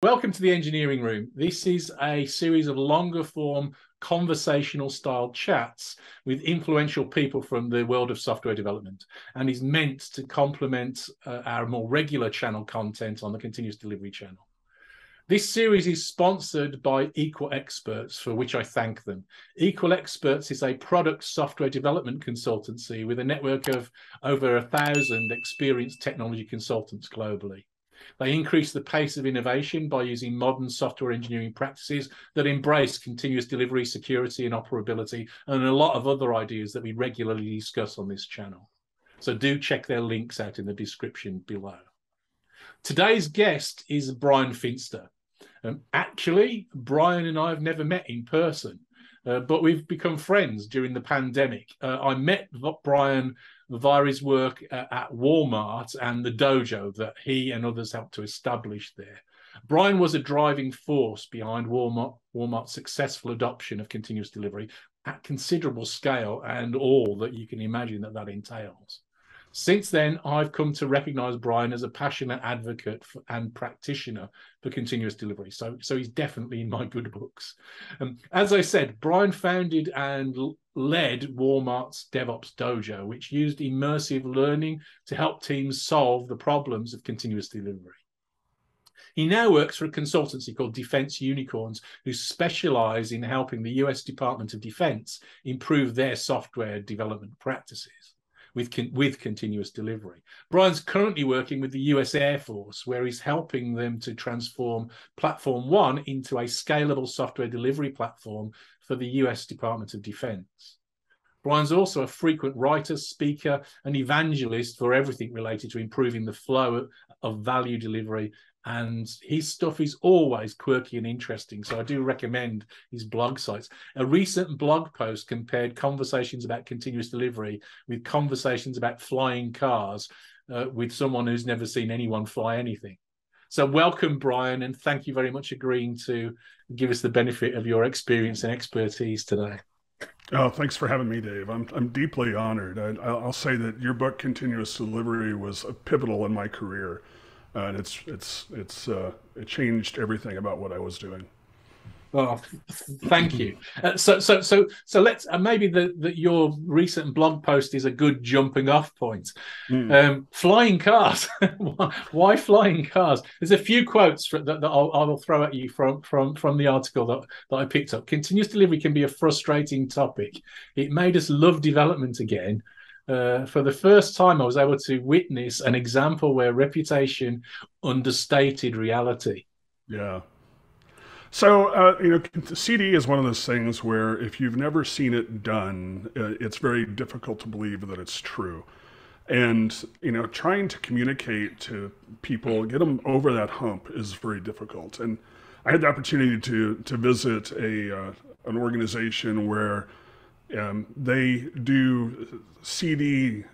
Welcome to the Engineering Room. This is a series of longer form conversational style chats with influential people from the world of software development, and is meant to complement our more regular channel content on the Continuous Delivery channel. This series is sponsored by Equal Experts, for which I thank them. Equal Experts is a product software development consultancy with a network of over 1,000 experienced technology consultants globally. They increase the pace of innovation by using modern software engineering practices that embrace continuous delivery, security, and operability, and a lot of other ideas that we regularly discuss on this channel. So do check their links out in the description below. Today's guest is Bryan Finster. Actually, Bryan and I have never met in person, but we've become friends during the pandemic. I met Bryan via his work at Walmart and the dojo that he and others helped to establish there. Bryan was a driving force behind Walmart's successful adoption of continuous delivery at considerable scale and all that you can imagine that entails. Since then, I've come to recognize Bryan as a passionate advocate and practitioner for continuous delivery. So he's definitely in my good books. As I said, Bryan founded and led Walmart's DevOps Dojo, which used immersive learning to help teams solve the problems of continuous delivery. He now works for a consultancy called Defense Unicorns, who specialize in helping the US Department of Defense improve their software development practices with continuous delivery. Bryan's currently working with the US Airforce, where he's helping them to transform Platform One into a scalable software delivery platform for the US Department of Defense. Bryan's also a frequent writer, speaker, and evangelist for everything related to improving the flow of value delivery, and his stuff is always quirky and interesting, so I do recommend his blog sites. A recent blog post compared conversations about continuous delivery with conversations about flying cars with someone who's never seen anyone fly anything. So welcome, Bryan, and thank you very much agreeing to give us the benefit of your experience and expertise today. Oh, thanks for having me, Dave. I'm deeply honored. I'll say that your book, Continuous Delivery, was pivotal in my career. And it changed everything about what I was doing. Oh, thank you. So let's maybe your recent blog post is a good jumping off point. Flying cars. Why flying cars? There's a few quotes that I will throw at you from the article that I picked up. Continuous delivery can be a frustrating topic. It made us love development again. For the first time, I was able to witness an example where reputation understated reality. Yeah. So, CD is one of those things where if you've never seen it done, it's very difficult to believe that it's true. And, trying to communicate to people, get them over that hump is very difficult. And I had the opportunity to visit an organization where they do CD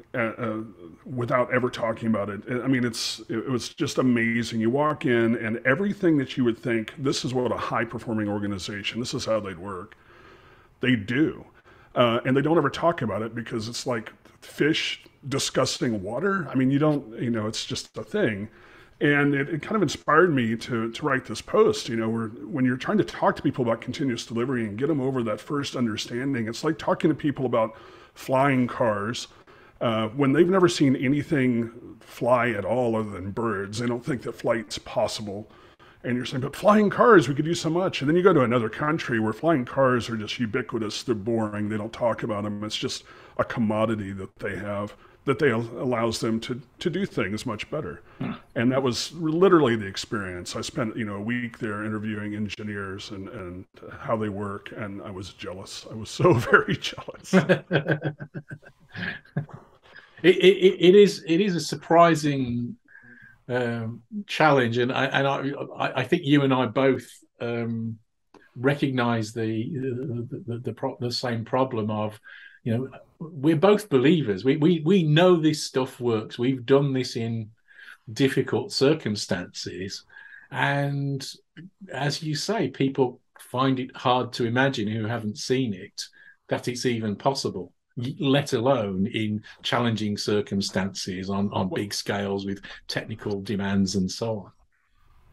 without ever talking about it. I mean, it was just amazing. You walk in and everything that you would think, this is what a high performing organization, this is how they'd work, they do. And they don't ever talk about it because it's like fish disgusting water. I mean, you don't, it's just a thing. And it kind of inspired me to write this post, where when you're trying to talk to people about continuous delivery and get them over that first understanding, it's like talking to people about flying cars when they've never seen anything fly at all other than birds. They don't think that flight's possible. And you're saying, but flying cars, we could do so much. And then you go to another country where flying cars are just ubiquitous. They're boring. They don't talk about them. It's just a commodity that they have that allows them to do things much better. And that was literally the experience. I spent, a week there interviewing engineers and how they work, and I was jealous. I was so very jealous. It is a surprising challenge, and I think you and I both recognize the same problem of, we're both believers. We know this stuff works. We've done this in difficult circumstances, and as you say, people find it hard to imagine, who haven't seen it, that it's even possible, let alone in challenging circumstances on big scales with technical demands and so on.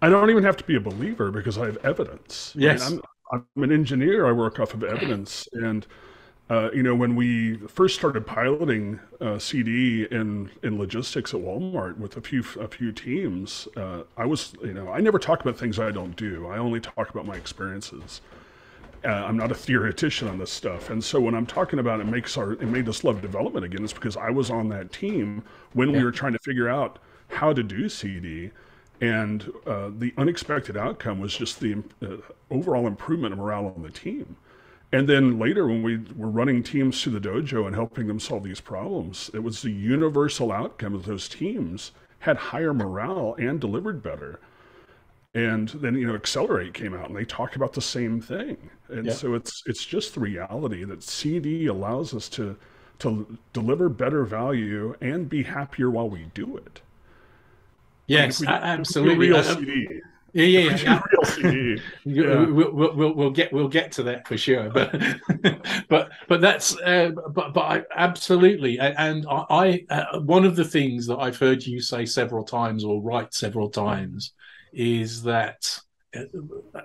I don't even have to be a believer because I have evidence. Right? Yes. I'm an engineer. I work off of evidence. And, when we first started piloting CD in logistics at Walmart with a few teams, I never talk about things I don't do. I only talk about my experiences. I'm not a theoretician on this stuff. And so when I'm talking about it made us love development again, it's because I was on that team when we were trying to figure out how to do CD. And the unexpected outcome was just the overall improvement of morale on the team. And then later when we were running teams through the dojo and helping them solve these problems, it was the universal outcome of those teams had higher morale and delivered better. And then, Accelerate came out and they talk about the same thing. And so it's just the reality that CD allows us to deliver better value and be happier while we do it. Yes, absolutely. Real CD. Yeah. Real CD. Yeah. We'll get to that for sure. But that's but I absolutely. And I one of the things that I've heard you say several times or write several times is that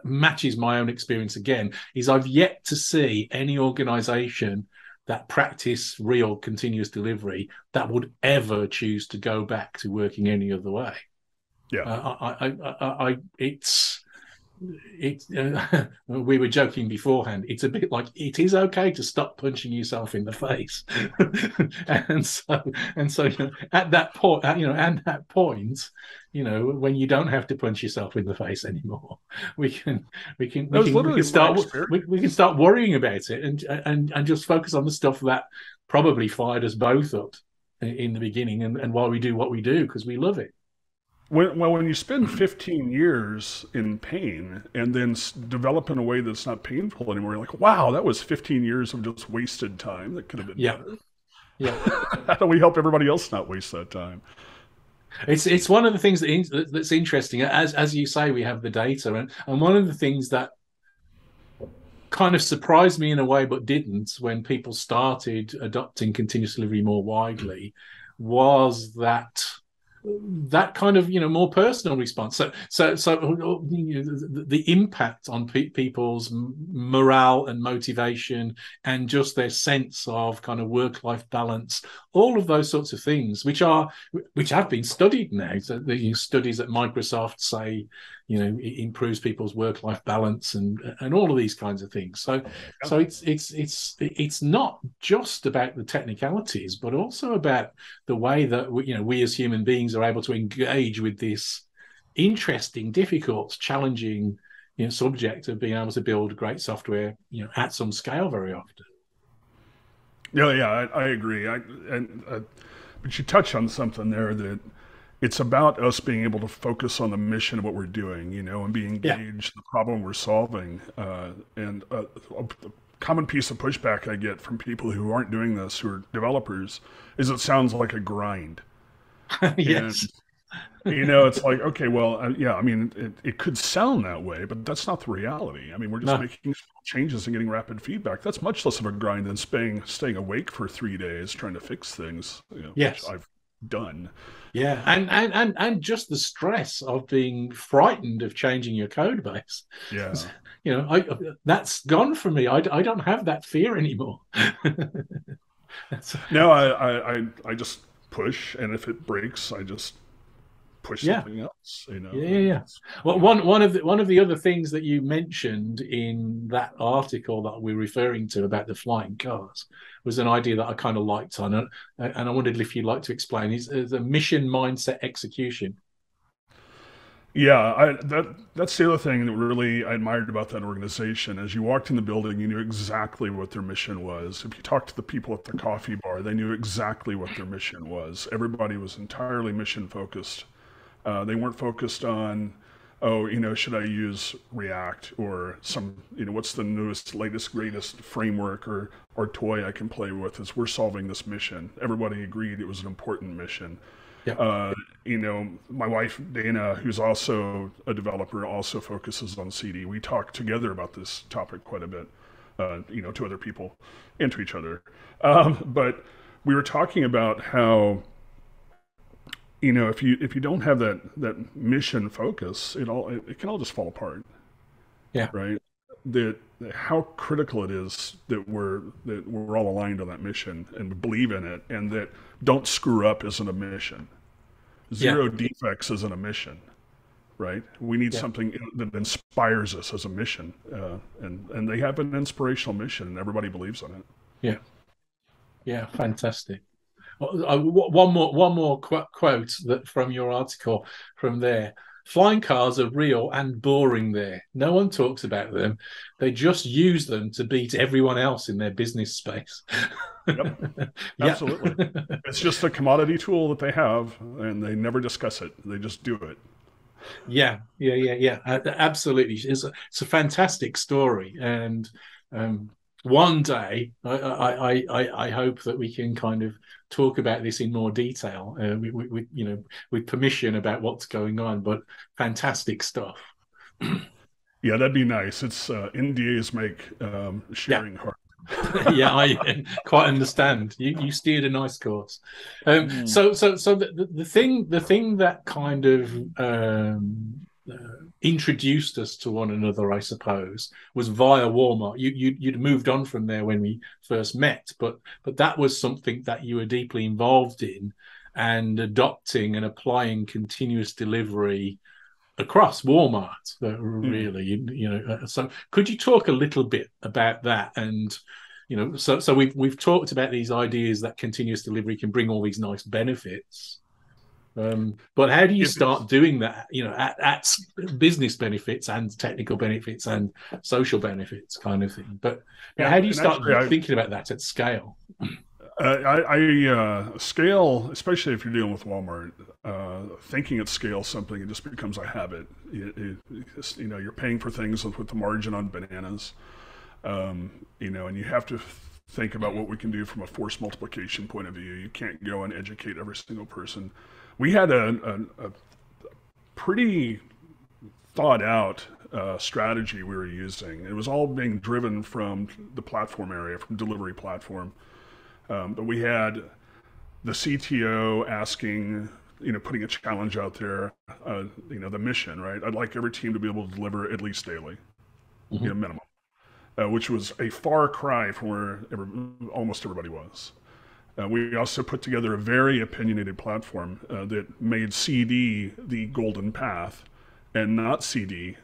matches my own experience again. Is I've yet to see any organization that practice real continuous delivery that would ever choose to go back to working any other way. Yeah. It's we were joking beforehand. It's a bit like it is okay to stop punching yourself in the face, and so at that point, when you don't have to punch yourself in the face anymore, we can start worrying about it and just focus on the stuff that probably fired us both up in the beginning and why we do what we do because we love it. When you spend 15 years in pain and then develop in a way that's not painful anymore, you're like, wow, that was 15 years of just wasted time that could have been better. Yeah. How do we help everybody else not waste that time? It's one of the things that's interesting. As you say, we have the data, and one of the things that kind of surprised me in a way, but didn't, when people started adopting continuous delivery more widely, was that kind of more personal response. So the impact on people's morale and motivation and just their sense of kind of work-life balance, all of those sorts of things, which have been studied now. So the studies at Microsoft say it improves people's work-life balance and all of these kinds of things. So it's not just about the technicalities, but also about the way that we as human beings are able to engage with this interesting, difficult, challenging subject of being able to build great software at some scale very often. Yeah, I agree. But you touch on something there that it's about us being able to focus on the mission of what we're doing, and be engaged in the problem we're solving. And a common piece of pushback I get from people who aren't doing this, who are developers, is it sounds like a grind. Yes. And, it's like, okay, well, it could sound that way, but that's not the reality. I mean, we're just making changes and getting rapid feedback. That's much less of a grind than staying awake for 3 days trying to fix things, yes. which I've done. Yeah, and just the stress of being frightened of changing your code base. Yeah, that's gone from me. I don't have that fear anymore. No, I just push, and if it breaks, I just push something else. Yeah. Well, one of the other things that you mentioned in that article that we're referring to about the flying cars was an idea that I kind of liked on it, and I wondered if you'd like to explain. Is the mission mindset execution? Yeah, that's the other thing that really I admired about that organization. As you walked in the building, you knew exactly what their mission was. If you talked to the people at the coffee bar, they knew exactly what their mission was. Everybody was entirely mission focused. They weren't focused on, should I use React or some, what's the newest, latest, greatest framework or toy I can play with as we're solving this mission. Everybody agreed it was an important mission. Yep. My wife, Dana, who's also a developer, also focuses on CD. We talk together about this topic quite a bit, to other people and to each other. But we were talking about how if you don't have that mission focus, it can all just fall apart, Yeah. right? That how critical it is that we're all aligned on that mission and believe in it, and that don't screw up isn't a mission. Yeah. Zero defects isn't a mission, right? We need Yeah. something that inspires us as a mission, and they have an inspirational mission, and everybody believes in it. Yeah. Yeah. Fantastic. One more quote that from your article from there. Flying cars are real and boring there. No one talks about them. They just use them to beat everyone else in their business space. Yep, Yeah. absolutely. It's just a commodity tool that they have, and they never discuss it. They just do it. Yeah. Absolutely. It's a fantastic story, and one day I hope that we can kind of talk about this in more detail, with permission about what's going on. But fantastic stuff. Yeah, that'd be nice. It's NDAs make Yeah. sharing hard. Yeah, I quite understand. You steered a nice course. Mm. So the thing that kind of introduced us to one another, I suppose, was via Walmart. You'd moved on from there when we first met, but that was something that you were deeply involved in, and adopting and applying continuous delivery across Walmart, really. So could you talk a little bit about that? And so we've talked about these ideas that continuous delivery can bring all these nice benefits, but how do you start doing that, at business benefits and technical benefits and social benefits kind of thing? But how do you start thinking about that at scale? I scale, especially if you're dealing with Walmart, thinking at scale something, it just becomes a habit. You're paying for things with the margin on bananas, and you have to think about what we can do from a force multiplication point of view. You can't go and educate every single person. We had a pretty thought out strategy we were using. It was all being driven from the platform area, from delivery platform. But we had the CTO asking, putting a challenge out there, the mission, right? I'd like every team to be able to deliver at least daily, minimum, which was a far cry from where almost everybody was. We also put together a very opinionated platform that made CD the golden path and not CD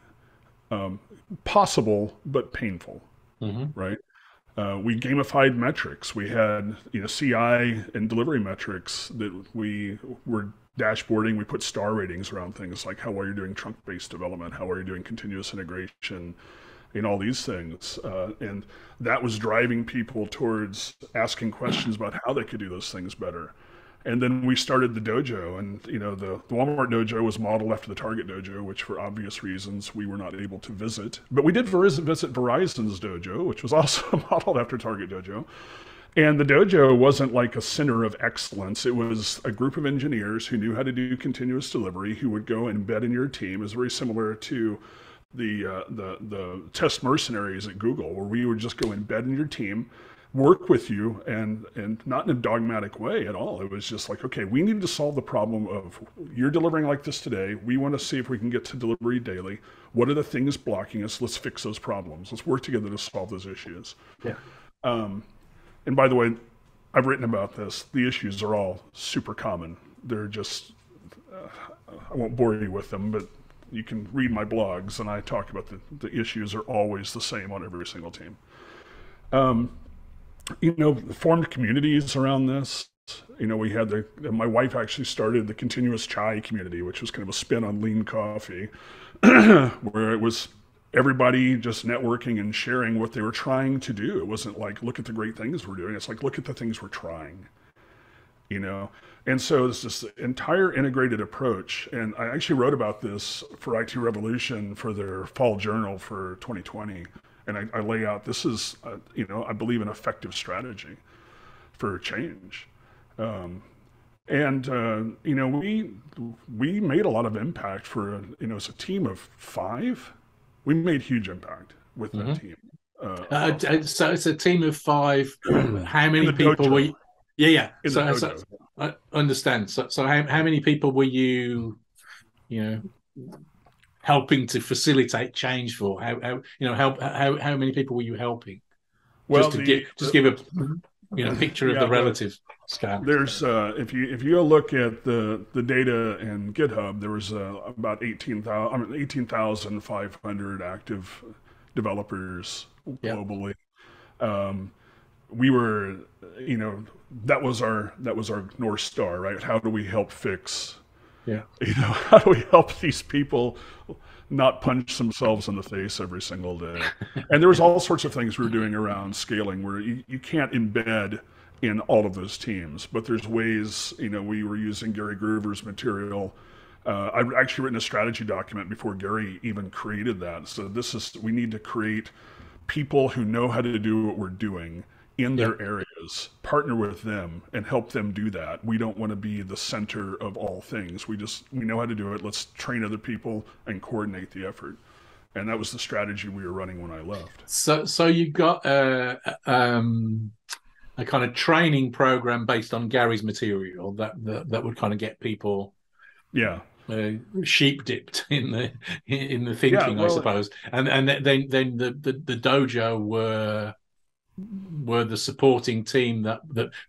possible but painful, right? We gamified metrics. We had CI and delivery metrics that we were dashboarding. We put star ratings around things like how well you're doing trunk-based development, how well you're doing continuous integration, all these things. And that was driving people towards asking questions about how they could do those things better. And then we started the dojo, and the Walmart dojo was modeled after the Target dojo, which for obvious reasons we were not able to visit. But we did visit Verizon's dojo, which was also modeled after Target dojo. And the dojo wasn't like a center of excellence. It was a group of engineers who knew how to do continuous delivery, who would go and embed in your team. It was very similar to the test mercenaries at Google, where we would just go embed in your team, work with you, and not in a dogmatic way at all. It was just like, okay, we need to solve the problem of you're delivering like this today. We want to see if we can get to delivery daily. What are the things blocking us? Let's fix those problems. Let's work together to solve those issues. Yeah. And by the way, I've written about this. The issues are all super common. They're just, I won't bore you with them, but you can read my blogs, and I talk about the issues are always the same on every single team. Formed communities around this. We had my wife actually started the continuous chai community, which was kind of a spin on lean coffee, where it was everybody just networking and sharing what they were trying to do. It wasn't like, look at the great things we're doing. It's like, look at the things we're trying, And so it's this entire integrated approach. And I actually wrote about this for IT Revolution for their fall journal for 2020. And I lay out, this is, I believe, an effective strategy for change. We made a lot of impact for, as a team of 5, we made huge impact with that team. So it's a team of 5. How many people were you? Yeah. I understand. So how many people were you, you know, helping to facilitate change for? How many people were you helping? Well, Just give a picture of yeah, the relative scale. there's if you go look at the data in GitHub, there was about 18,500 active developers Yeah. globally. We were, that was our North Star, right? How do we help fix, Yeah. how do we help these people not punch themselves in the face every single day? And there was all sorts of things we were doing around scaling where you can't embed in all of those teams, but there's ways, we were using Gary Groover's material. I've actually written a strategy document before Gary even created that. So we need to create people who know how to do what we're doing in their areas, partner with them and help them do that. We don't want to be the center of all things. We know how to do it. Let's train other people and coordinate the effort. And that was the strategy we were running when I left. So you got a kind of training program based on Gary's material that would kind of get people sheep dipped in the thinking, I suppose. And then the dojo were the supporting team that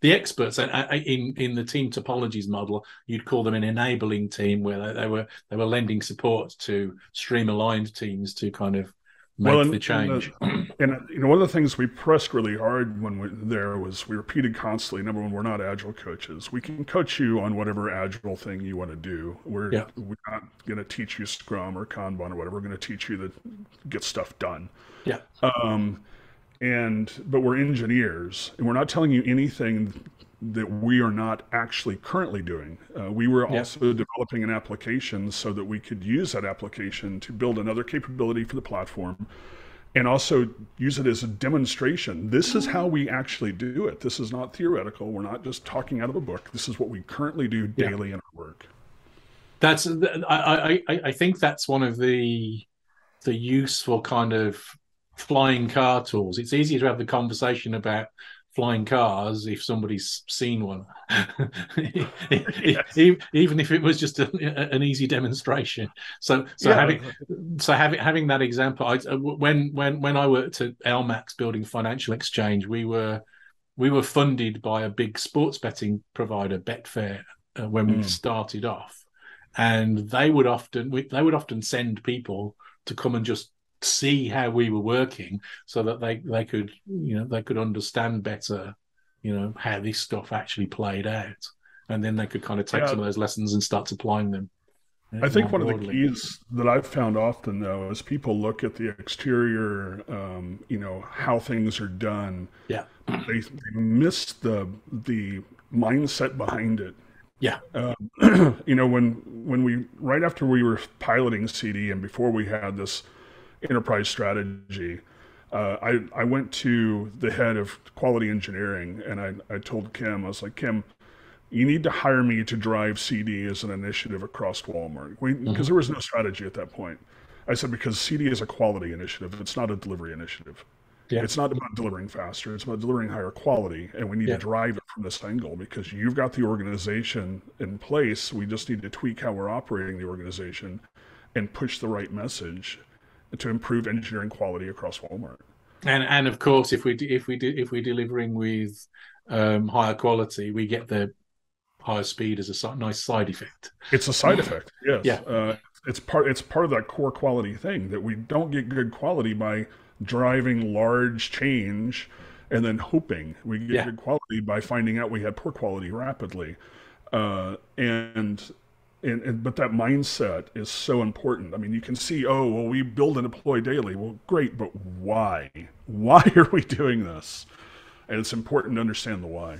the experts in the team topologies model. You'd call them an enabling team, where they were lending support to stream-aligned teams to kind of make the change. And one of the things we pressed really hard when we repeated constantly, number one, we're not Agile coaches. We can coach you on whatever Agile thing you want to do. We're not going to teach you Scrum or Kanban or whatever. We're going to teach you to get stuff done. Yeah. But we're engineers, and we're not telling you anything that we are not actually currently doing. We were also developing an application so that we could use that application to build another capability for the platform and also use it as a demonstration. This is how we actually do it. This is not theoretical. We're not just talking out of a book. This is what we currently do daily in our work. I think that's one of the useful kind of flying car tools. It's easier to have the conversation about flying cars if somebody's seen one, even if it was just an easy demonstration. So having that example, when I worked at LMAX building financial exchange, we were funded by a big sports betting provider, Betfair, when we started off, and they would often send people to come and just see how we were working, so that they could understand better, how this stuff actually played out, and then they could kind of take some of those lessons and start applying them. I think one of the keys that I've found often, though, is people look at the exterior, how things are done. Yeah, they miss the mindset behind it. Yeah. When we right after we were piloting CD and before we had this enterprise strategy, I went to the head of quality engineering and I told Kim, I was like, Kim, you need to hire me to drive CD as an initiative across Walmart. Because there was no strategy at that point. I said, because CD is a quality initiative. It's not a delivery initiative. Yeah. It's not about delivering faster. It's about delivering higher quality. And we need to drive it from this angle because you've got the organization in place. We just need to tweak how we're operating the organization and push the right message to improve engineering quality across Walmart. And of course, if we're delivering with higher quality, we get the higher speed as a nice side effect. It's a side effect, yes. Yeah. It's part of that core quality thing that we don't get good quality by driving large change and then hoping. We get good quality by finding out we had poor quality rapidly, but that mindset is so important. I mean, you can see, we build and deploy daily. Well, great, but why? Why are we doing this? And it's important to understand the why.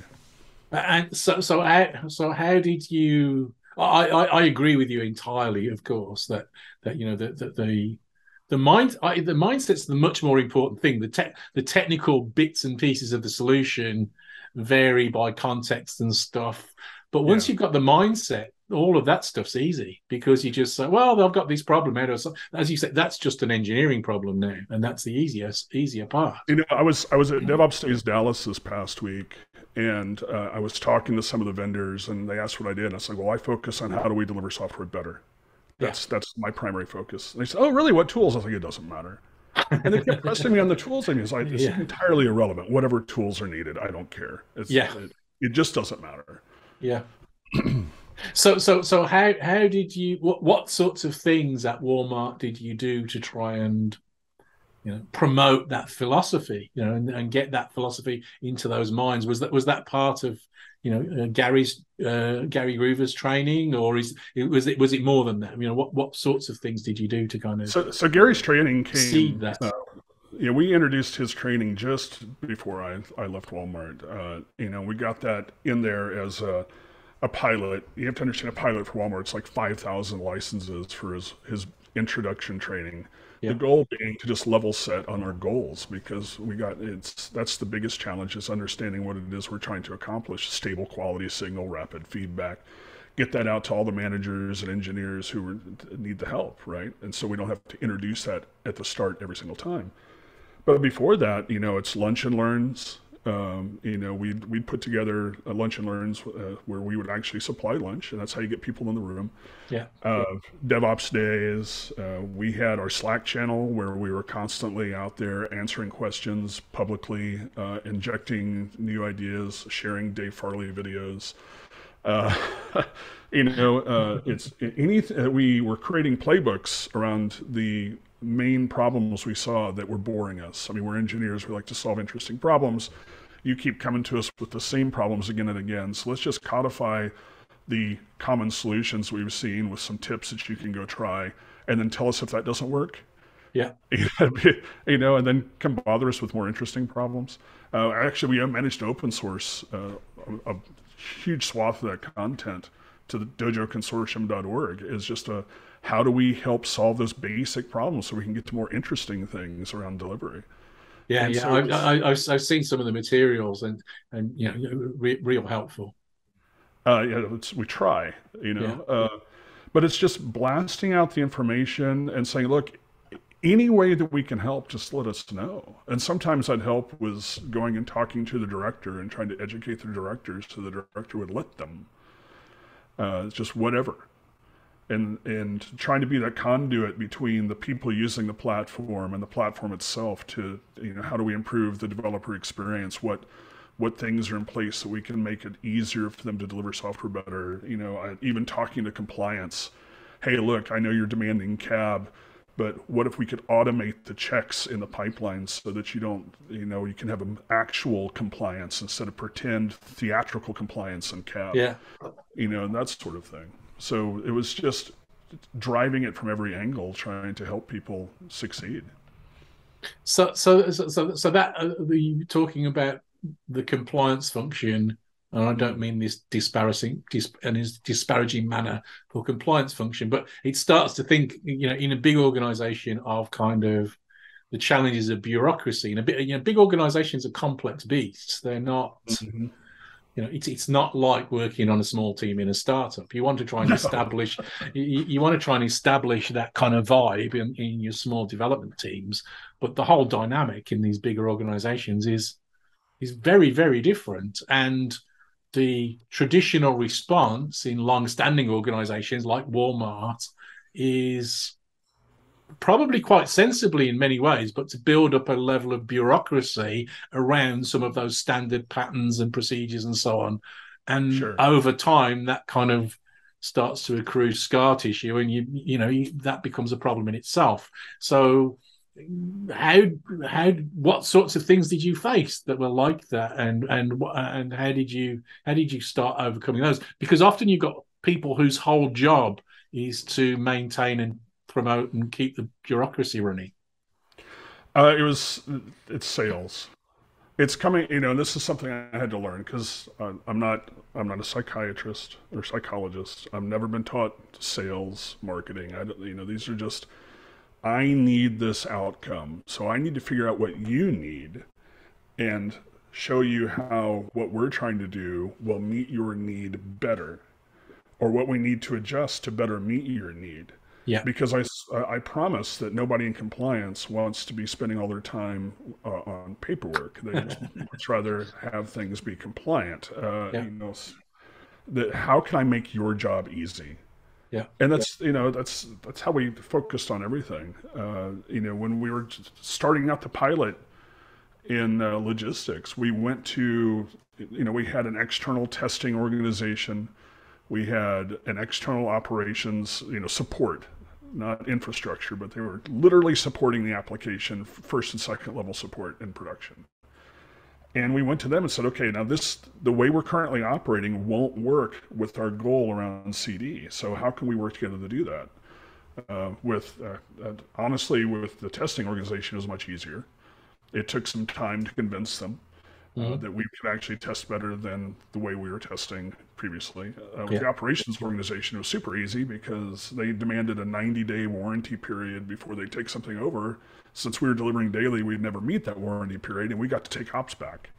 And so how did you? I agree with you entirely, of course, that the mindset's the much more important thing. The technical bits and pieces of the solution vary by context and stuff. But once you've got the mindset, all of that stuff's easy because you just say, well, they've got this problem out. As you said, that's just an engineering problem now, and that's the easier part. I was at DevOps Days Dallas this past week, And I was talking to some of the vendors, and they asked what I did. And I was like, well, I focus on how do we deliver software better. Yeah. That's my primary focus. And they said, oh, really? What tools? I was like, it doesn't matter. And they kept pressing me on the tools. I mean, it's like, it's Yeah. entirely irrelevant. Whatever tools are needed, I don't care. Yeah. It just doesn't matter. Yeah. So how did you what sorts of things at Walmart did you do to try and promote that philosophy, and get that philosophy into those minds? Was that part of Gary Groover's training, or was it more than that? What sorts of things did you do to kind of so Gary's training seed came. that? We introduced his training just before I left Walmart. We got that in there as a pilot. You have to understand, a pilot for Walmart, it's like 5,000 licenses for his introduction training. Yeah. The goal being to just level set on our goals, because that's the biggest challenge, is understanding what it is we're trying to accomplish: stable quality signal, rapid feedback, get that out to all the managers and engineers who need the help, right? And so we don't have to introduce that at the start every single time. But before that, it's lunch and learns. We'd put together a lunch and learns where we would actually supply lunch, and that's how you get people in the room. Yeah. DevOps days. We had our Slack channel where we were constantly out there answering questions publicly, injecting new ideas, sharing Dave Farley videos. We were creating playbooks around the main problems we saw that were boring us. I mean, we're engineers, we like to solve interesting problems. You keep coming to us with the same problems again and again. So let's just codify the common solutions we've seen with some tips that you can go try, and then tell us if that doesn't work. Yeah. And then come bother us with more interesting problems. Actually, we managed to open source a huge swath of that content to the dojoconsortium.org. Is just how do we help solve those basic problems so we can get to more interesting things around delivery. Yeah, and yeah. So I've seen some of the materials, and real helpful. We try, but it's just blasting out the information and saying, look, any way that we can help, just let us know. And sometimes that help was going and talking to the director and trying to educate the directors so the director would let them. Just whatever. And trying to be that conduit between the people using the platform and the platform itself to, how do we improve the developer experience? What things are in place so we can make it easier for them to deliver software better? Even talking to compliance. Hey, look, I know you're demanding CAB, but what if we could automate the checks in the pipeline so that you don't, you can have an actual compliance instead of pretend theatrical compliance in CAB? Yeah. And that sort of thing. So it was just driving it from every angle, trying to help people succeed. So that you're talking about the compliance function, and I don't mean this disparaging manner for compliance function, but it starts to think, in a big organization, of kind of the challenges of bureaucracy. And big organizations are complex beasts. They're not. Mm-hmm. It's not like working on a small team in a startup. You want to try and establish, you want to try and establish that kind of vibe in your small development teams. But the whole dynamic in these bigger organizations is very, very different. And the traditional response in long-standing organizations like Walmart is probably quite sensibly in many ways, but to build up a level of bureaucracy around some of those standard patterns and procedures and so on. And Sure. Over time, that kind of starts to accrue scar tissue, and that becomes a problem in itself. So what sorts of things did you face that were like that, and how did you start overcoming those? Because often you've got people whose whole job is to maintain and promote and keep the bureaucracy running. It's sales. It's coming, this is something I had to learn, because I'm not a psychiatrist or psychologist. I've never been taught sales, marketing. These are just, I need this outcome. So I need to figure out what you need and show you how what we're trying to do will meet your need better, or what we need to adjust to better meet your need. Yeah. because I promise that nobody in compliance wants to be spending all their time on paperwork. They just much rather have things be compliant. Yeah. That how can I make your job easy? Yeah. And that's how we focused on everything. When we were starting out the pilot in logistics, we went to, we had an external testing organization. We had an external operations, support, not infrastructure, but they were literally supporting the application, first and second level support in production. And we went to them and said, okay, now the way we're currently operating won't work with our goal around CD. So how can we work together to do that? Honestly, with the testing organization, it was much easier. It took some time to convince them that we could actually test better than the way we were testing previously. With the operations organization, it was super easy because they demanded a 90-day warranty period before they take something over. Since we were delivering daily, we'd never meet that warranty period, and we got to take ops back.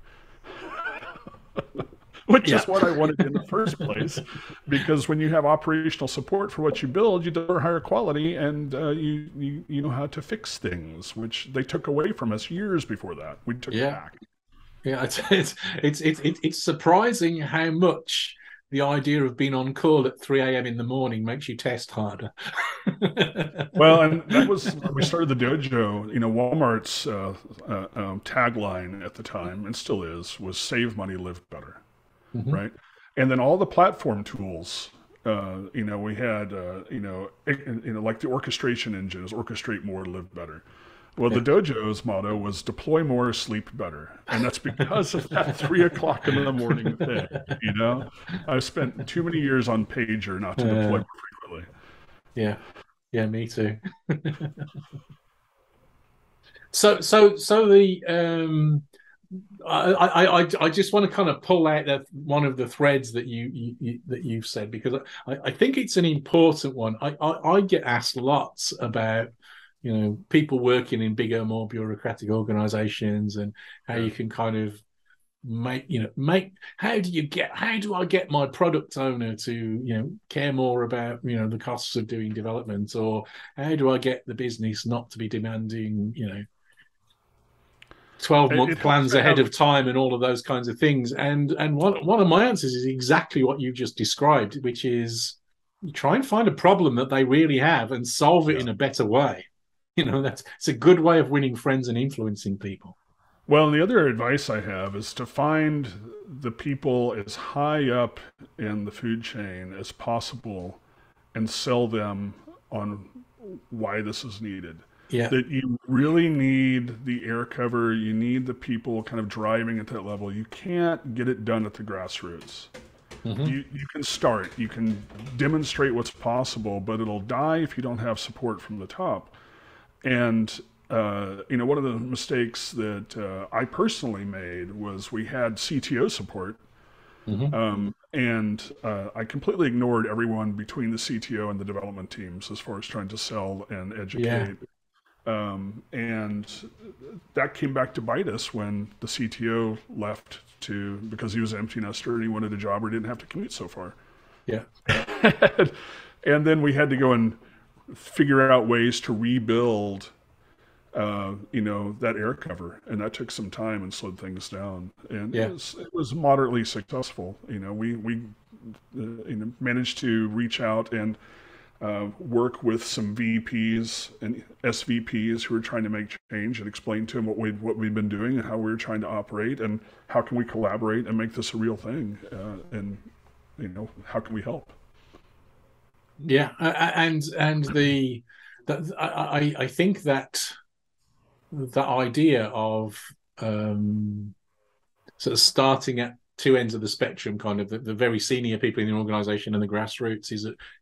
Which is what I wanted in the first place, because when you have operational support for what you build, you deliver higher quality, and you know how to fix things, which they took away from us years before that. We took it back. Yeah, it's surprising how much the idea of being on call at 3 a.m. in the morning makes you test harder. Well, and that was when we started the dojo. Walmart's tagline at the time, and still is, was "Save money, live better." Right? And then all the platform tools, we had, like the orchestration engines, orchestrate more, live better. Well, the dojo's motto was deploy more, sleep better. And that's because of that 3 o'clock in the morning thing, I've spent too many years on pager not to deploy more frequently. Yeah. Yeah, me too. So the I just want to kind of pull out that one of the threads that you've said, because I think it's an important one. I get asked lots about people working in bigger, more bureaucratic organizations, and how you can kind of how do I get my product owner to care more about the costs of doing development, or how do I get the business not to be demanding 12-month plans ahead of time and all of those kinds of things. And one of my answers is exactly what you just described, which is try and find a problem that they really have and solve it in a better way. It's a good way of winning friends and influencing people. Well, the other advice I have is to find the people as high up in the food chain as possible and sell them on why this is needed. Yeah. That you really need the air cover, you need the people kind of driving at that level. You can't get it done at the grassroots. You can start, you can demonstrate what's possible, but it'll die if you don't have support from the top. And one of the mistakes that I personally made was we had CTO support, and I completely ignored everyone between the CTO and the development teams as far as trying to sell and educate. And that came back to bite us when the CTO left because he was an empty nester and he wanted a job where he didn't have to commute so far. Yeah. And then we had to go and figure out ways to rebuild, that air cover, and that took some time and slowed things down. And it was moderately successful. We managed to reach out and work with some VPs and SVPs who were trying to make change and explain to them what we've been doing and how we were trying to operate and how can we collaborate and make this a real thing, and how can we help? Yeah, and I think that the idea of sort of starting at two ends of the spectrum, kind of the very senior people in the organization and the grassroots,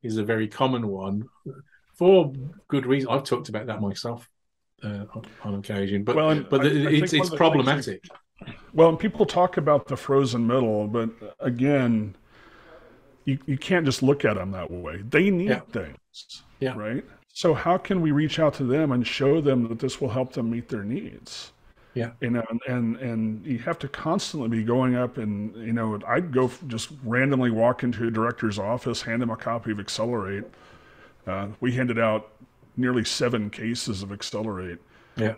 is a very common one for good reason. I've talked about that myself on occasion, but it's problematic. And people talk about the frozen middle, but again, you can't just look at them that way. They need things, right? So how can we reach out to them and show them that this will help them meet their needs? Yeah. And you have to constantly be going up and, I'd go just randomly walk into a director's office, hand him a copy of Accelerate, We handed out nearly 7 cases of Accelerate. Yeah.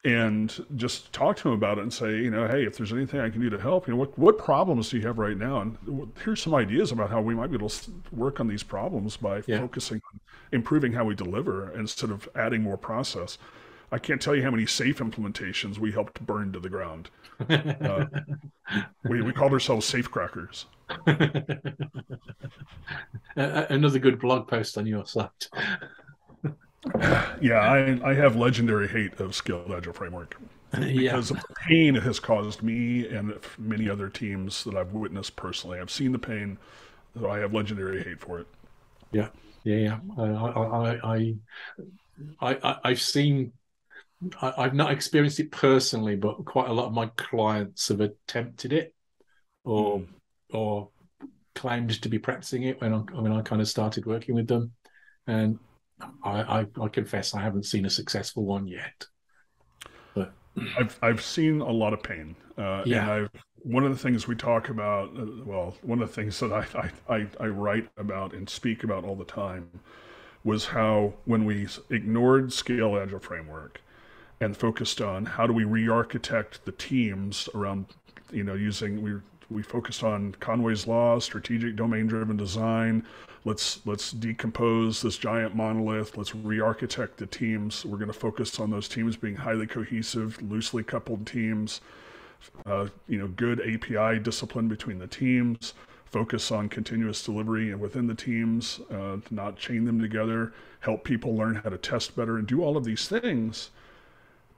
And just talk to them about it and say, hey, if there's anything I can do to help, what problems do you have right now? And here's some ideas about how we might be able to work on these problems by focusing on improving how we deliver instead of adding more process. I can't tell you how many safe implementations we helped burn to the ground. We called ourselves safe crackers. Another good blog post on your site. Yeah, I have legendary hate of Scaled Agile Framework because of the pain it has caused me and many other teams that I've witnessed personally. I've seen the pain, so I have legendary hate for it. Yeah. I've seen. I've not experienced it personally, but quite a lot of my clients have attempted it, or claimed to be practicing it when I kind of started working with them, and I confess I haven't seen a successful one yet. But I've seen a lot of pain. And one of the things we talk about, one of the things that I write about and speak about all the time was how when we ignored Scaled Agile Framework and focused on how do we re-architect the teams around, we focused on Conway's Law, strategic domain-driven design. Let's decompose this giant monolith. Let's re-architect the teams. We're going to focus on those teams being highly cohesive, loosely coupled teams. Good API discipline between the teams. Focus on continuous delivery and within the teams, not chain them together. Help people learn how to test better and do all of these things.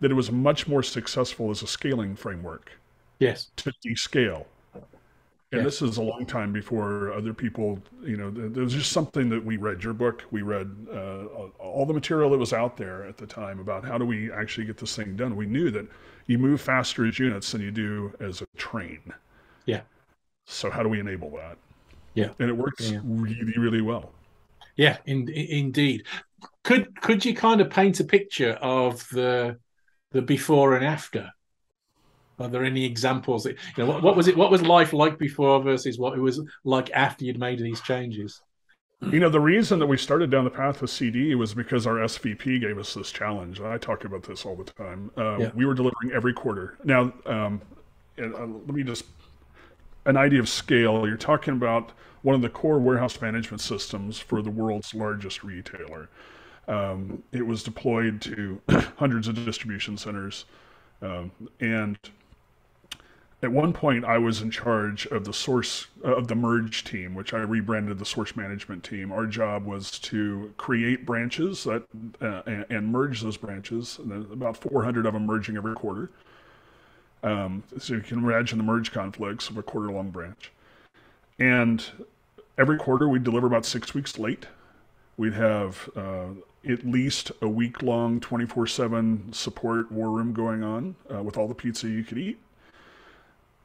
That it was much more successful as a scaling framework. Yes. To descale. And this is a long time before other people, there was just something that we read your book. We read all the material that was out there at the time about how do we actually get this thing done. We knew that you move faster as units than you do as a train. Yeah. So how do we enable that? Yeah. And it works really, really well. Yeah, indeed. Could you kind of paint a picture of the before and after? Are there any examples? What was it? What was life like before versus what it was like after you'd made these changes? The reason that we started down the path with CD was because our SVP gave us this challenge. And I talk about this all the time. We were delivering every quarter. Now, let me just, an idea of scale. You're talking about one of the core warehouse management systems for the world's largest retailer. It was deployed to hundreds of distribution centers. And at one point, I was in charge of the merge team, which I rebranded the source management team. Our job was to create branches and merge those branches. And about 400 of them merging every quarter. So you can imagine the merge conflicts of a quarter-long branch. And every quarter, we'd deliver about 6 weeks late. We'd have at least a week-long 24/7 support war room going on with all the pizza you could eat.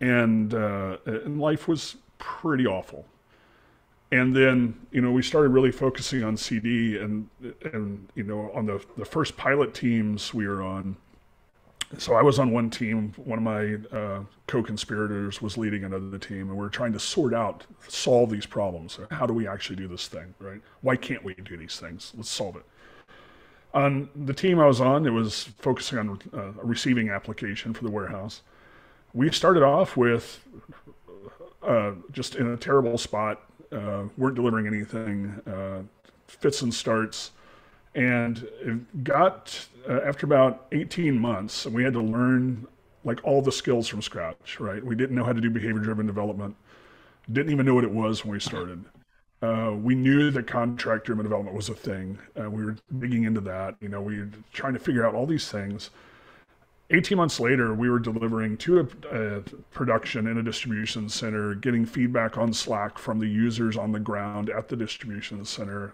And life was pretty awful. And then, we started really focusing on CD and on the first pilot teams we were on. So I was on one team, one of my co-conspirators was leading another team, and we were trying to solve these problems. How do we actually do this thing, right? Why can't we do these things? Let's solve it. On the team I was on, it was focusing on a receiving application for the warehouse. We started off with just in a terrible spot, weren't delivering anything, fits and starts, and it got, after about 18 months, we had to learn all the skills from scratch, right? We didn't know how to do behavior-driven development, didn't even know what it was when we started. We knew that contract-driven development was a thing. We were digging into that. We were trying to figure out all these things. 18 months later, we were delivering to a production in a distribution center, getting feedback on Slack from the users on the ground at the distribution center,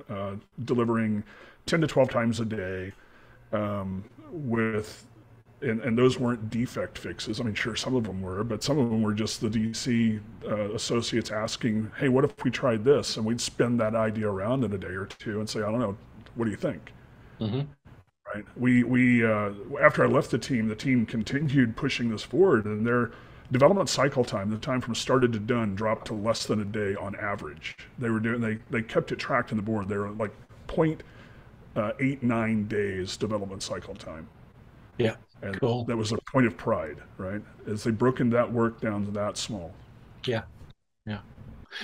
delivering 10 to 12 times a day and those weren't defect fixes. I mean, sure, some of them were, but some of them were just the DC associates asking, hey, what if we tried this? And we'd spin that idea around in a day or two and say, I don't know, what do you think? Mm-hmm. Right. We after I left the team continued pushing this forward, and their development cycle time, the time from started to done, dropped to less than a day on average. They kept it tracked in the board. They were 0.89 days development cycle time. Yeah. And Cool. that was a point of pride, right? As they broken that work down to that small. Yeah. Yeah.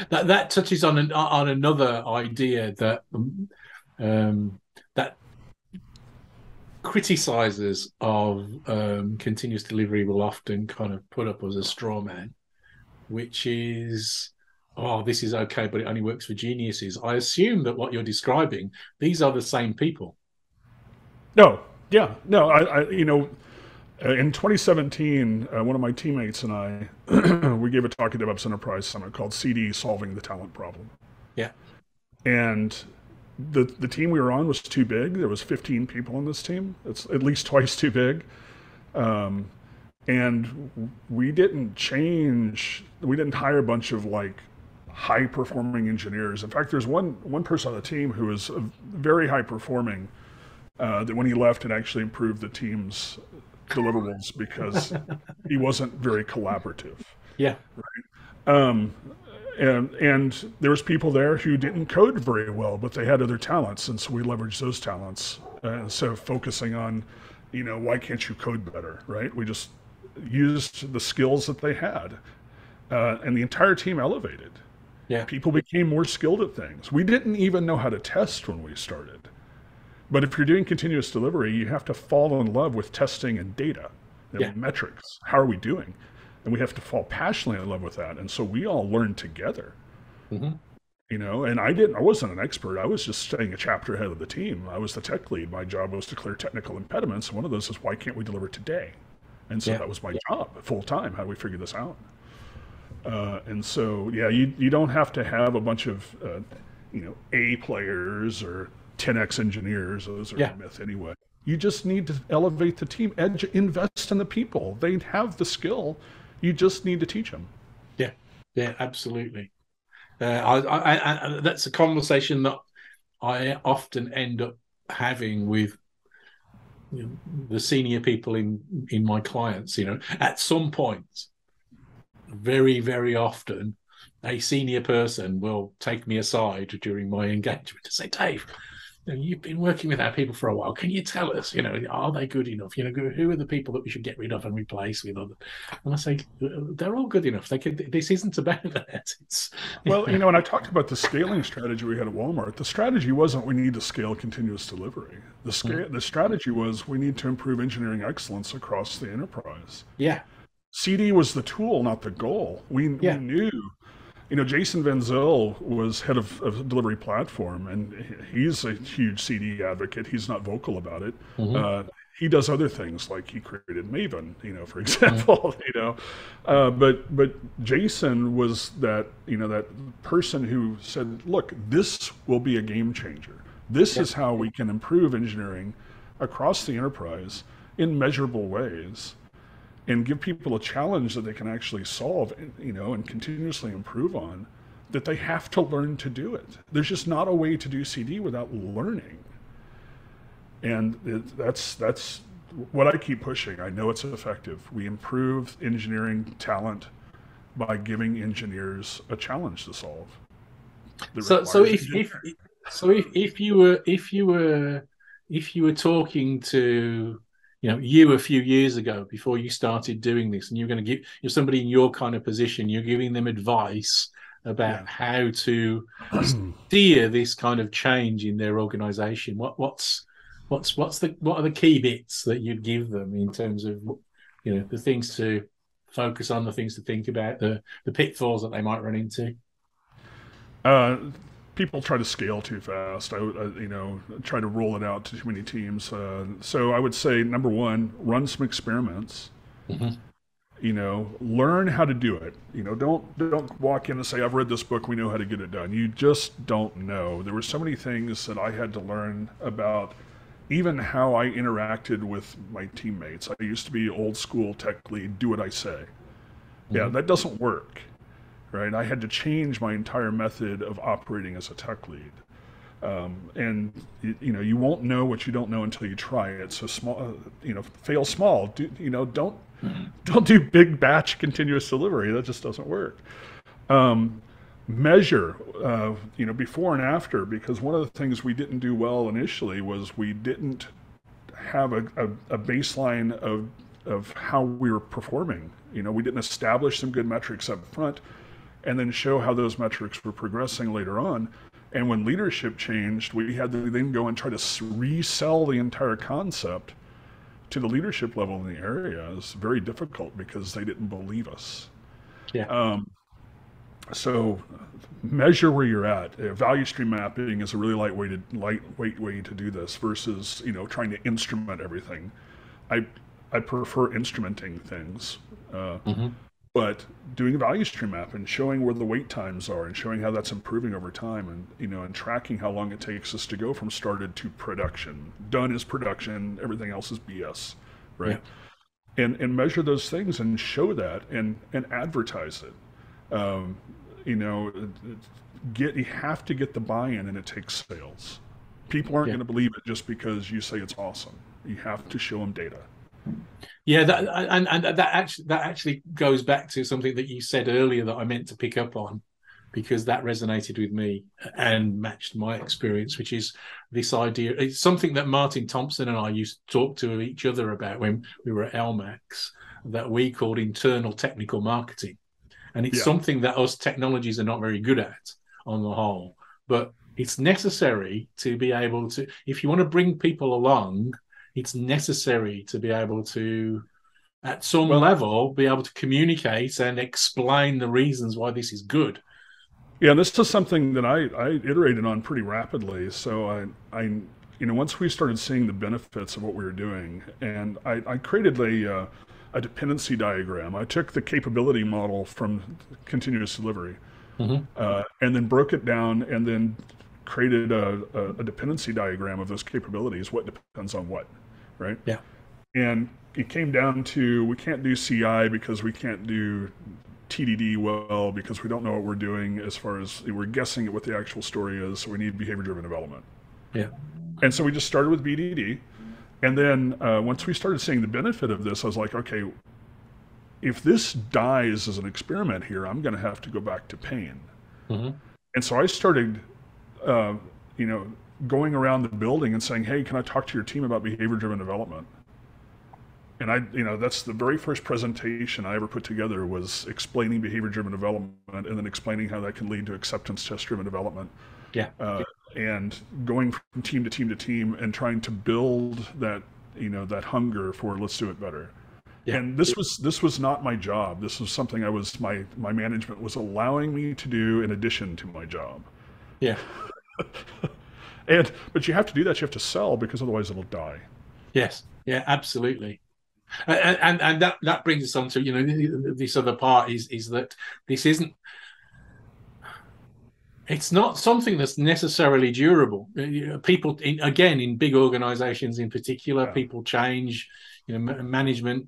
That touches on another idea that that criticizers of continuous delivery will often kind of put up as a straw man, which is, oh, this is okay, but it only works for geniuses. I assume that what you're describing, these are the same people. No, yeah, no, in 2017, one of my teammates and I, we gave a talk at DevOps Enterprise Summit called CD Solving the Talent Problem. Yeah. And the team we were on was too big. There was 15 people on this team. It's at least twice too big. And we didn't hire a bunch of like high performing engineers. In fact, there's one person on the team who was very high performing, that when he left, it actually improved the team's deliverables because he wasn't very collaborative. Yeah. Right? And there was people there who didn't code very well, but they had other talents, and so we leveraged those talents. So focusing on, why can't you code better, right? We just used the skills that they had, and the entire team elevated. Yeah. People became more skilled at things. We didn't even know how to test when we started. But if you're doing continuous delivery, you have to fall in love with testing and data and metrics. How are we doing? And we have to fall passionately in love with that. And so we all learned together, and I wasn't an expert. I was just staying a chapter ahead of the team. I was the tech lead. My job was to clear technical impediments. One of those is, why can't we deliver today? And so that was my job full time. How do we figure this out? And so, you don't have to have a bunch of, A players or 10x engineers. Those are a myth anyway. You just need to elevate the team, invest in the people. They have the skill. You just need to teach them. Yeah, absolutely. That's a conversation that I often end up having with the senior people in my clients. At some point, very, very often, a senior person will take me aside during my engagement to say, Dave, you've been working with our people for a while. Can you tell us, are they good enough? Who are the people that we should get rid of and replace with other? And I say, they're all good enough. This isn't about that. When I talked about the scaling strategy we had at Walmart, the strategy wasn't we need to scale continuous delivery. The strategy was we need to improve engineering excellence across the enterprise. Yeah. CD was the tool, not the goal. We knew. Jason Van Zyl was head of delivery platform, and he's a huge CD advocate. He's not vocal about it. He does other things, like he created Maven, for example. But Jason was that that person who said, look, this will be a game changer. This is how we can improve engineering across the enterprise in measurable ways, and give people a challenge that they can actually solve, and continuously improve on, that they have to learn to do it. There's just not a way to do CD without learning. And that's what I keep pushing. I know it's effective. We improve engineering talent by giving engineers a challenge to solve. So if you were talking to you a few years ago before you started doing this, and you're going to give somebody in your kind of position, you're giving them advice about how to steer this kind of change in their organization. What are the key bits that you'd give them in terms of the things to focus on, the things to think about, the pitfalls that they might run into? People try to scale too fast. Try to roll it out to too many teams. So I would say, number one, run some experiments. Learn how to do it. Don't walk in and say, I've read this book, we know how to get it done. You just don't know. There were so many things that I had to learn about, even how I interacted with my teammates. I used to be old school tech lead, do what I say. Yeah, that doesn't work. Right, I had to change my entire method of operating as a tech lead, and you won't know what you don't know until you try it. So fail small. Don't do big batch continuous delivery. That just doesn't work. measure, before and after, because one of the things we didn't do well initially was we didn't have a baseline of how we were performing. We didn't establish some good metrics up front and then show how those metrics were progressing later on. And when leadership changed, we had to then go and try to resell the entire concept to the leadership level in the area. It was very difficult because they didn't believe us. Yeah. So measure where you're at. Value stream mapping is a really lightweight way to do this versus trying to instrument everything. I prefer instrumenting things, but doing a value stream map and showing where the wait times are and showing how that's improving over time, and tracking how long it takes us to go from started to production. Done is production. Everything else is BS, right? Yeah. And measure those things and show that and advertise it. You have to get the buy-in, and it takes sales. People aren't going to believe it just because you say it's awesome. You have to show them data. Yeah, that actually goes back to something that you said earlier that I meant to pick up on, because that resonated with me and matched my experience, which is this idea. It's something that Martin Thompson and I used to talk to each other about when we were at LMAX, that we called internal technical marketing. And it's something that us technologies are not very good at on the whole. But it's necessary to be able to, if you want to bring people along, it's necessary to be able to, at some level, be able to communicate and explain the reasons why this is good. Yeah, this is something that I iterated on pretty rapidly. So I once we started seeing the benefits of what we were doing, and I created a dependency diagram. I took the capability model from continuous delivery, and then broke it down, and then created a dependency diagram of those capabilities. What depends on what, right? Yeah. And it came down to, we can't do CI because we can't do TDD well, because we don't know what we're doing as far as we're guessing at what the actual story is. So we need behavior-driven development. Yeah. And so we just started with BDD. And then once we started seeing the benefit of this, I was like, okay, if this dies as an experiment here, I'm going to have to go back to pain. And so I started, going around the building and saying, hey, can I talk to your team about behavior-driven development? And that's the very first presentation I ever put together, was explaining behavior-driven development and then explaining how that can lead to acceptance test-driven development. Yeah. And going from team to team to team and trying to build that, that hunger for let's do it better. Yeah. And this was not my job. This was something my management was allowing me to do in addition to my job. Yeah. But you have to do that. You have to sell, because otherwise it'll die. Yes. Yeah, absolutely. And that brings us on to, this other part is that this isn't, it's not something that's necessarily durable. People, in big organizations in particular, people change, management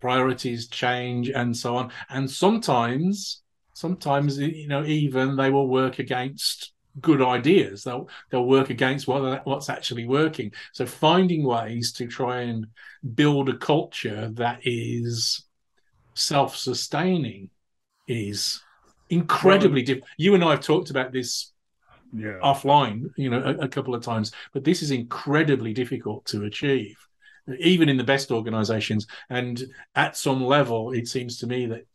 priorities change and so on. And sometimes, even they will work against good ideas. They'll work against what's actually working. So finding ways to try and build a culture that is self-sustaining is incredibly difficult. You and I have talked about this offline, a couple of times, but this is incredibly difficult to achieve, even in the best organizations. And at some level, it seems to me that,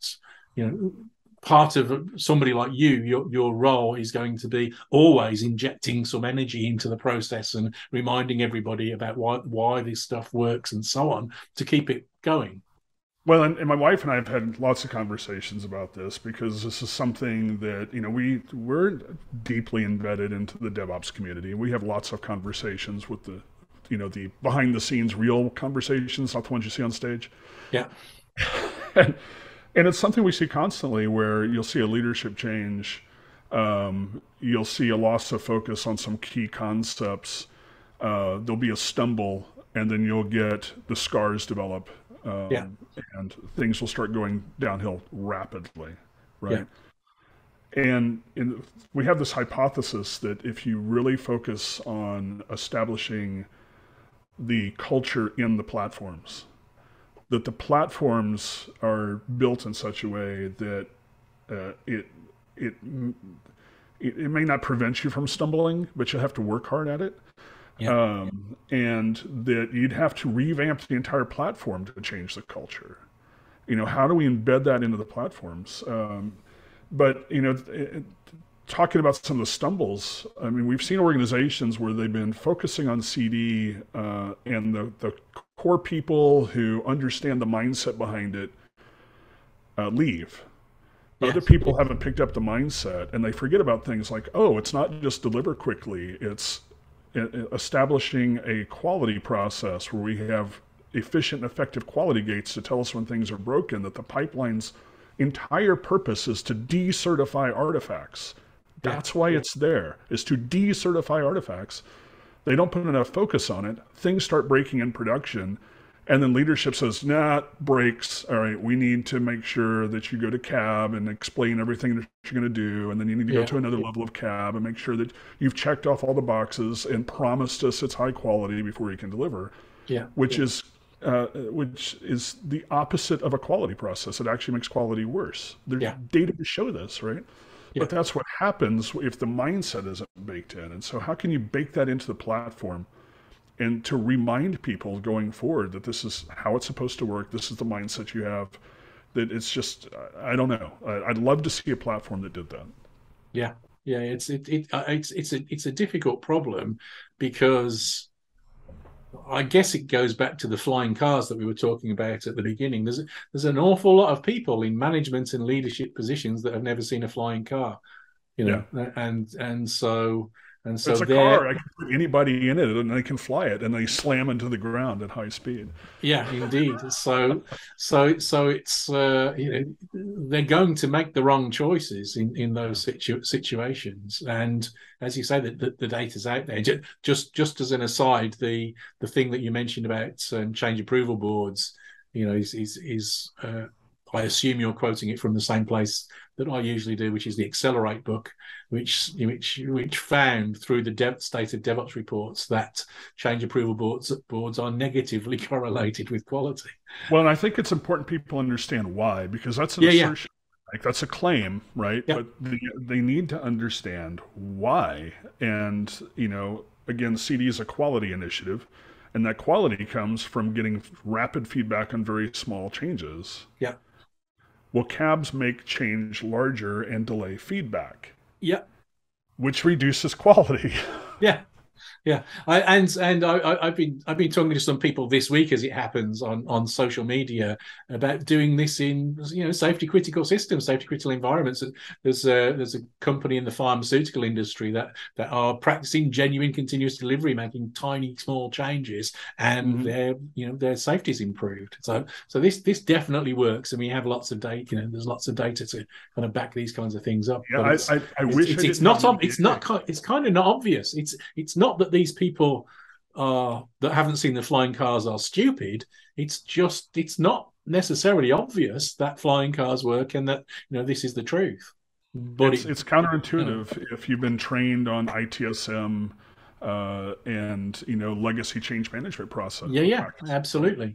part of somebody like your role is going to be always injecting some energy into the process and reminding everybody about why this stuff works and so on, to keep it going. Well, and my wife and I have had lots of conversations about this, because this is something that, we're deeply embedded into the DevOps community. We have lots of conversations with the behind the scenes real conversations, not the ones you see on stage. Yeah. And it's something we see constantly, where you'll see a leadership change. You'll see a loss of focus on some key concepts. There'll be a stumble, and then you'll get the scars develop. And things will start going downhill rapidly, right? Yeah. And we have this hypothesis that if you really focus on establishing the culture in the platforms, that the platforms are built in such a way that it it may not prevent you from stumbling, but you'll have to work hard at it. Yeah. And that you'd have to revamp the entire platform to change the culture. How do we embed that into the platforms? But talking about some of the stumbles, I mean, we've seen organizations where they've been focusing on CD, and the core people who understand the mindset behind it leave. Yes. Other people haven't picked up the mindset, and they forget about things like, oh, it's not just deliver quickly. It's establishing a quality process where we have efficient and effective quality gates to tell us when things are broken, that the pipeline's entire purpose is to decertify artifacts. That's why it's there, is to decertify artifacts. They don't put enough focus on it. Things start breaking in production. And then leadership says, nah, it breaks. All right, we need to make sure that you go to CAB and explain everything that you're going to do. And then you need to go to another level of CAB and make sure that you've checked off all the boxes and promised us it's high quality before you can deliver. Which is the opposite of a quality process. It actually makes quality worse. There's data to show this, right? But that's what happens if the mindset isn't baked in. And so how can you bake that into the platform and to remind people going forward that this is how it's supposed to work, this is the mindset you have, that it's just, I don't know. I'd love to see a platform that did that. Yeah. It's a difficult problem, because I guess it goes back to the flying cars that we were talking about at the beginning. There's an awful lot of people in management and leadership positions that have never seen a flying car, and so it's a car. I can put anybody in it and they can fly it, and they slam into the ground at high speed. Yeah, indeed. So it's they're going to make the wrong choices in those situations. And as you say, that the data's out there. Just as an aside, the thing that you mentioned about change approval boards, is I assume you're quoting it from the same place that I usually do, which is the Accelerate book, which found through the state of DevOps reports that change approval boards are negatively correlated with quality. Well, and I think it's important people understand why, because that's an assertion. Like, that's a claim, right? But they need to understand why. And, again, CD is a quality initiative, and that quality comes from getting rapid feedback on very small changes. Well, CABs make change larger and delay feedback. Which reduces quality. I've been talking to some people this week, as it happens, on social media about doing this in safety critical systems, safety critical environments. There's a company in the pharmaceutical industry that are practicing genuine continuous delivery, making tiny small changes, and their safety's improved. So this definitely works, and we have lots of data. There's lots of data to kind of back these kinds of things up. I wish it's kind of not obvious. It's not that these people that haven't seen the flying cars are stupid. It's not necessarily obvious that flying cars work and that this is the truth. But it's counterintuitive if you've been trained on ITSM and legacy change management process. Absolutely.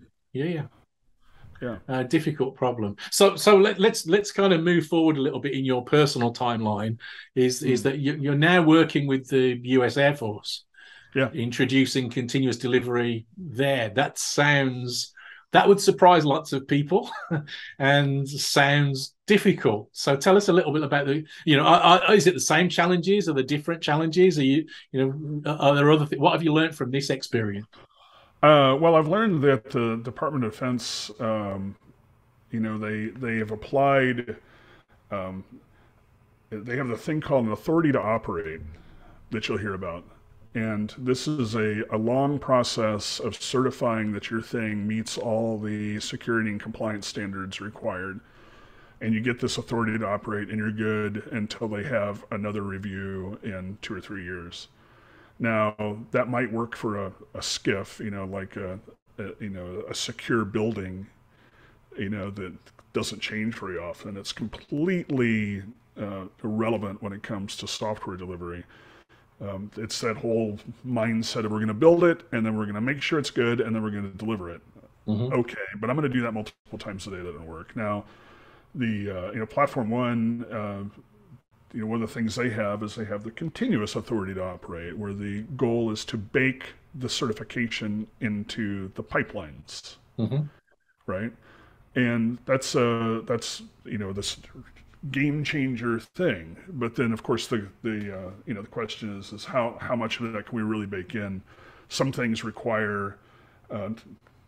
Difficult problem. So let's kind of move forward a little bit in your personal timeline. Is that you're now working with the US Air Force? Introducing continuous delivery there. That would surprise lots of people and sounds difficult. So tell us a little bit about is it the same challenges? Are there different challenges? Are there other things? What have you learned from this experience? Well, I've learned that the Department of Defense, they have applied, they have the thing called an authority to operate that you'll hear about. And this is a long process of certifying that your thing meets all the security and compliance standards required. And you get this authority to operate, and you're good until they have another review in 2 or 3 years. Now, that might work for a SCIF, like a secure building, that doesn't change very often. It's completely irrelevant when it comes to software delivery. It's that whole mindset of we're going to build it, and then we're going to make sure it's good, and then we're going to deliver it. Okay, but I'm going to do that multiple times a day. That doesn't work. Now, the Platform One, one of the things they have is they have the continuous authority to operate, where the goal is to bake the certification into the pipelines, right? And that's this game changer thing. But then, of course, the question is how much of that can we really bake in? Some things require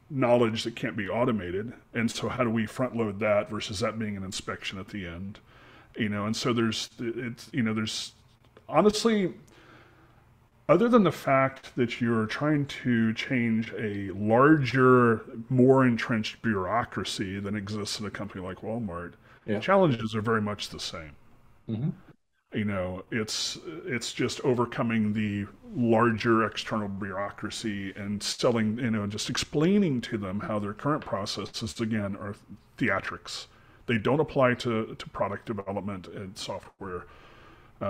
knowledge that can't be automated, and so how do we front load that versus that being an inspection at the end? And so there's honestly, other than the fact that you're trying to change a larger, more entrenched bureaucracy than exists in a company like Walmart, the challenges are very much the same. It's just overcoming the larger external bureaucracy and selling, just explaining to them how their current processes, again, are theatrics. They don't apply to product development and software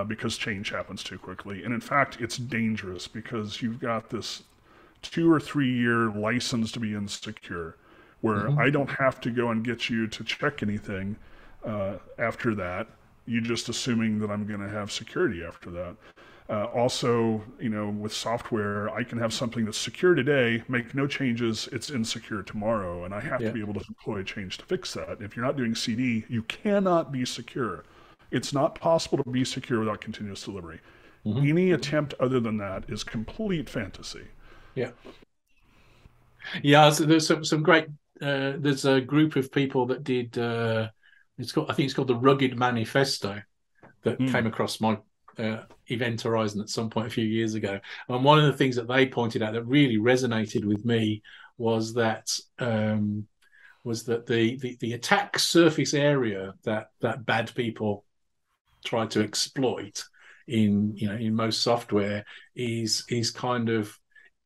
because change happens too quickly. And in fact, it's dangerous because you've got this 2 or 3 year license to be insecure, where I don't have to go and get you to check anything after that. You're just assuming that I'm going to have security after that. Also, with software, I can have something that's secure today, make no changes, it's insecure tomorrow, and I have to be able to deploy a change to fix that. If you're not doing CD, you cannot be secure. It's not possible to be secure without continuous delivery. Any attempt other than that is complete fantasy. So there's some great. There's a group of people that did. I think it's called the Rugged Manifesto, that came across my event horizon at some point a few years ago. And one of the things that they pointed out that really resonated with me was that the attack surface area that bad people try to exploit in most software is kind of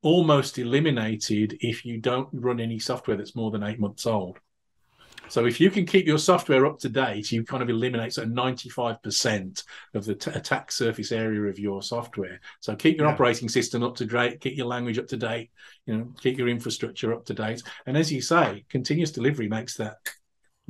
almost eliminated if you don't run any software that's more than 8 months old. So if you can keep your software up to date, you kind of eliminate 95% of the attack surface area of your software. So keep your operating system up to date, keep your language up to date, keep your infrastructure up to date. And as you say, continuous delivery makes that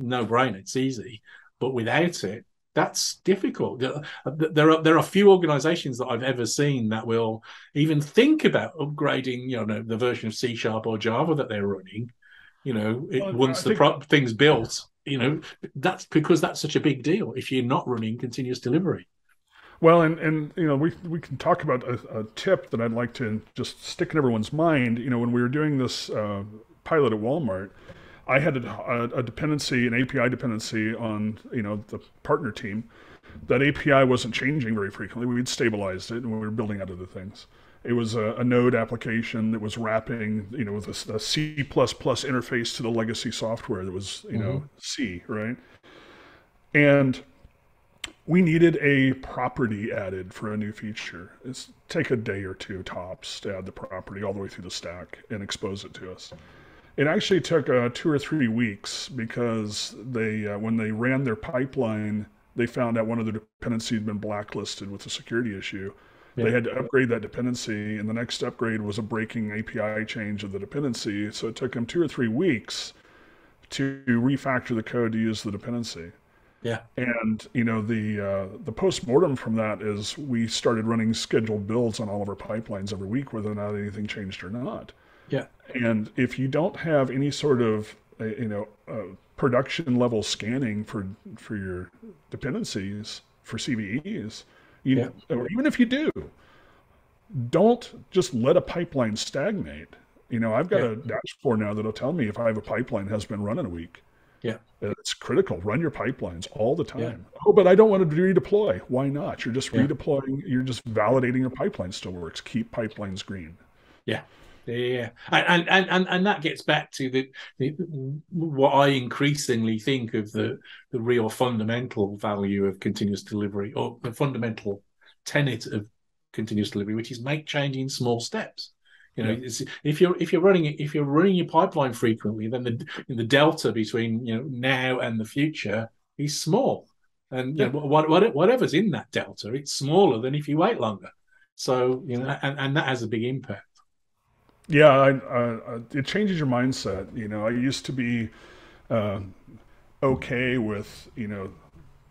no-brainer. It's easy, but without it, that's difficult. There are few organizations that I've ever seen that will even think about upgrading, the version of C# or Java that they're running. Once the thing's built, that's because that's such a big deal if you're not running continuous delivery. Well, and we can talk about a tip that I'd like to just stick in everyone's mind. When we were doing this pilot at Walmart, I had a dependency, an API dependency on the partner team. That API wasn't changing very frequently. We'd stabilized it, and we were building out other things. It was a Node application that was wrapping, with a C++ interface to the legacy software that was, C, right? And we needed a property added for a new feature. It's take a day or two tops to add the property all the way through the stack and expose it to us. It actually took 2 or 3 weeks because when they ran their pipeline, they found out one of the dependencies had been blacklisted with a security issue. They had to upgrade that dependency, and the next upgrade was a breaking API change of the dependency. So it took them 2 or 3 weeks to refactor the code to use the dependency. And the post-mortem from that is we started running scheduled builds on all of our pipelines every week, whether or not anything changed or not. And if you don't have any sort of production level scanning for your dependencies for CVEs, or even if you do, don't just let a pipeline stagnate. I've got a dashboard now that'll tell me if I have a pipeline that has been running a week. It's critical. Run your pipelines all the time. Oh, but I don't want to redeploy. Why not? You're just redeploying. You're just validating your pipeline still works. Keep pipelines green. And that gets back to what I increasingly think of the real fundamental value of continuous delivery, or the fundamental tenet of continuous delivery, which is make change in small steps. If you're running your pipeline frequently, then the delta between now and the future is small, and whatever's in that delta, it's smaller than if you wait longer. So and that has a big impact. It changes your mindset. I used to be okay with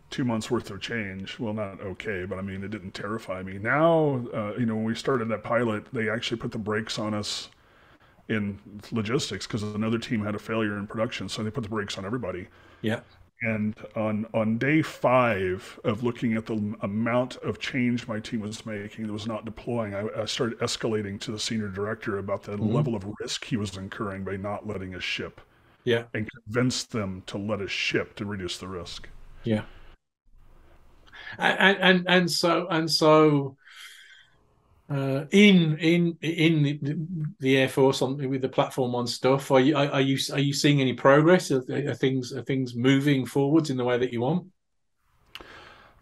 2 months worth of change. Well, not okay, but I mean, it didn't terrify me. Now, when we started that pilot, they actually put the brakes on us in logistics because another team had a failure in production. So they put the brakes on everybody. Yeah. And on day 5 of looking at the amount of change my team was making that was not deploying, I started escalating to the senior director about the level of risk he was incurring by not letting us ship. Yeah. And convinced them to let us ship to reduce the risk. Yeah. And so in the Air Force with the Platform One stuff, are you seeing any progress? Are things moving forwards in the way that you want?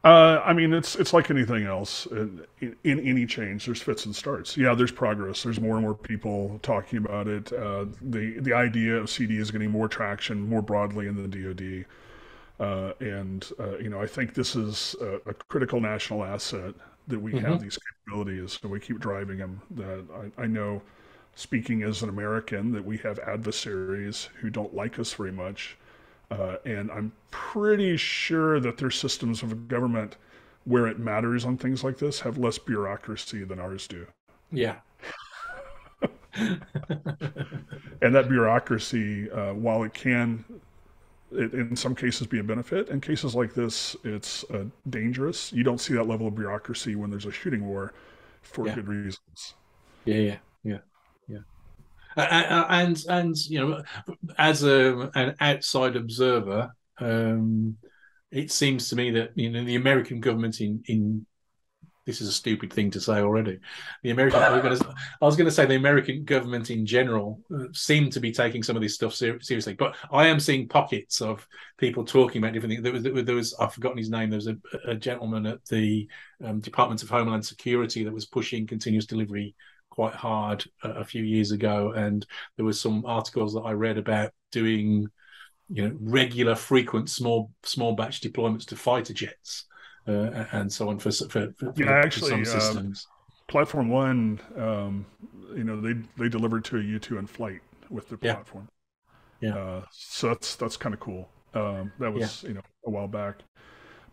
I mean, it's like anything else. In any change, there's fits and starts. Yeah, there's progress. There's more and more people talking about it. The idea of CD is getting more traction more broadly in the DoD. I think this is a critical national asset that we have these capabilities, and we keep driving them. That I know, speaking as an American, that we have adversaries who don't like us very much, and I'm pretty sure that their systems of government, where it matters on things like this, have less bureaucracy than ours do. Yeah. And that bureaucracy, while it can in some cases be a benefit, in cases like this, it's dangerous. You don't see that level of bureaucracy when there's a shooting war for good reasons. Yeah. And as an outside observer, it seems to me that the American government in this is a stupid thing to say already. I was going to say the American government in general seem to be taking some of this stuff seriously, but I am seeing pockets of people talking about different things. There was I've forgotten his name. There was a gentleman at the Department of Homeland Security that was pushing continuous delivery quite hard a few years ago, and there was some articles that I read about doing regular, frequent, small batch deployments to fighter jets. And so on for actually, some systems. Platform One, they delivered to a U2 in flight with the platform. Yeah. So that's kind of cool. That was a while back.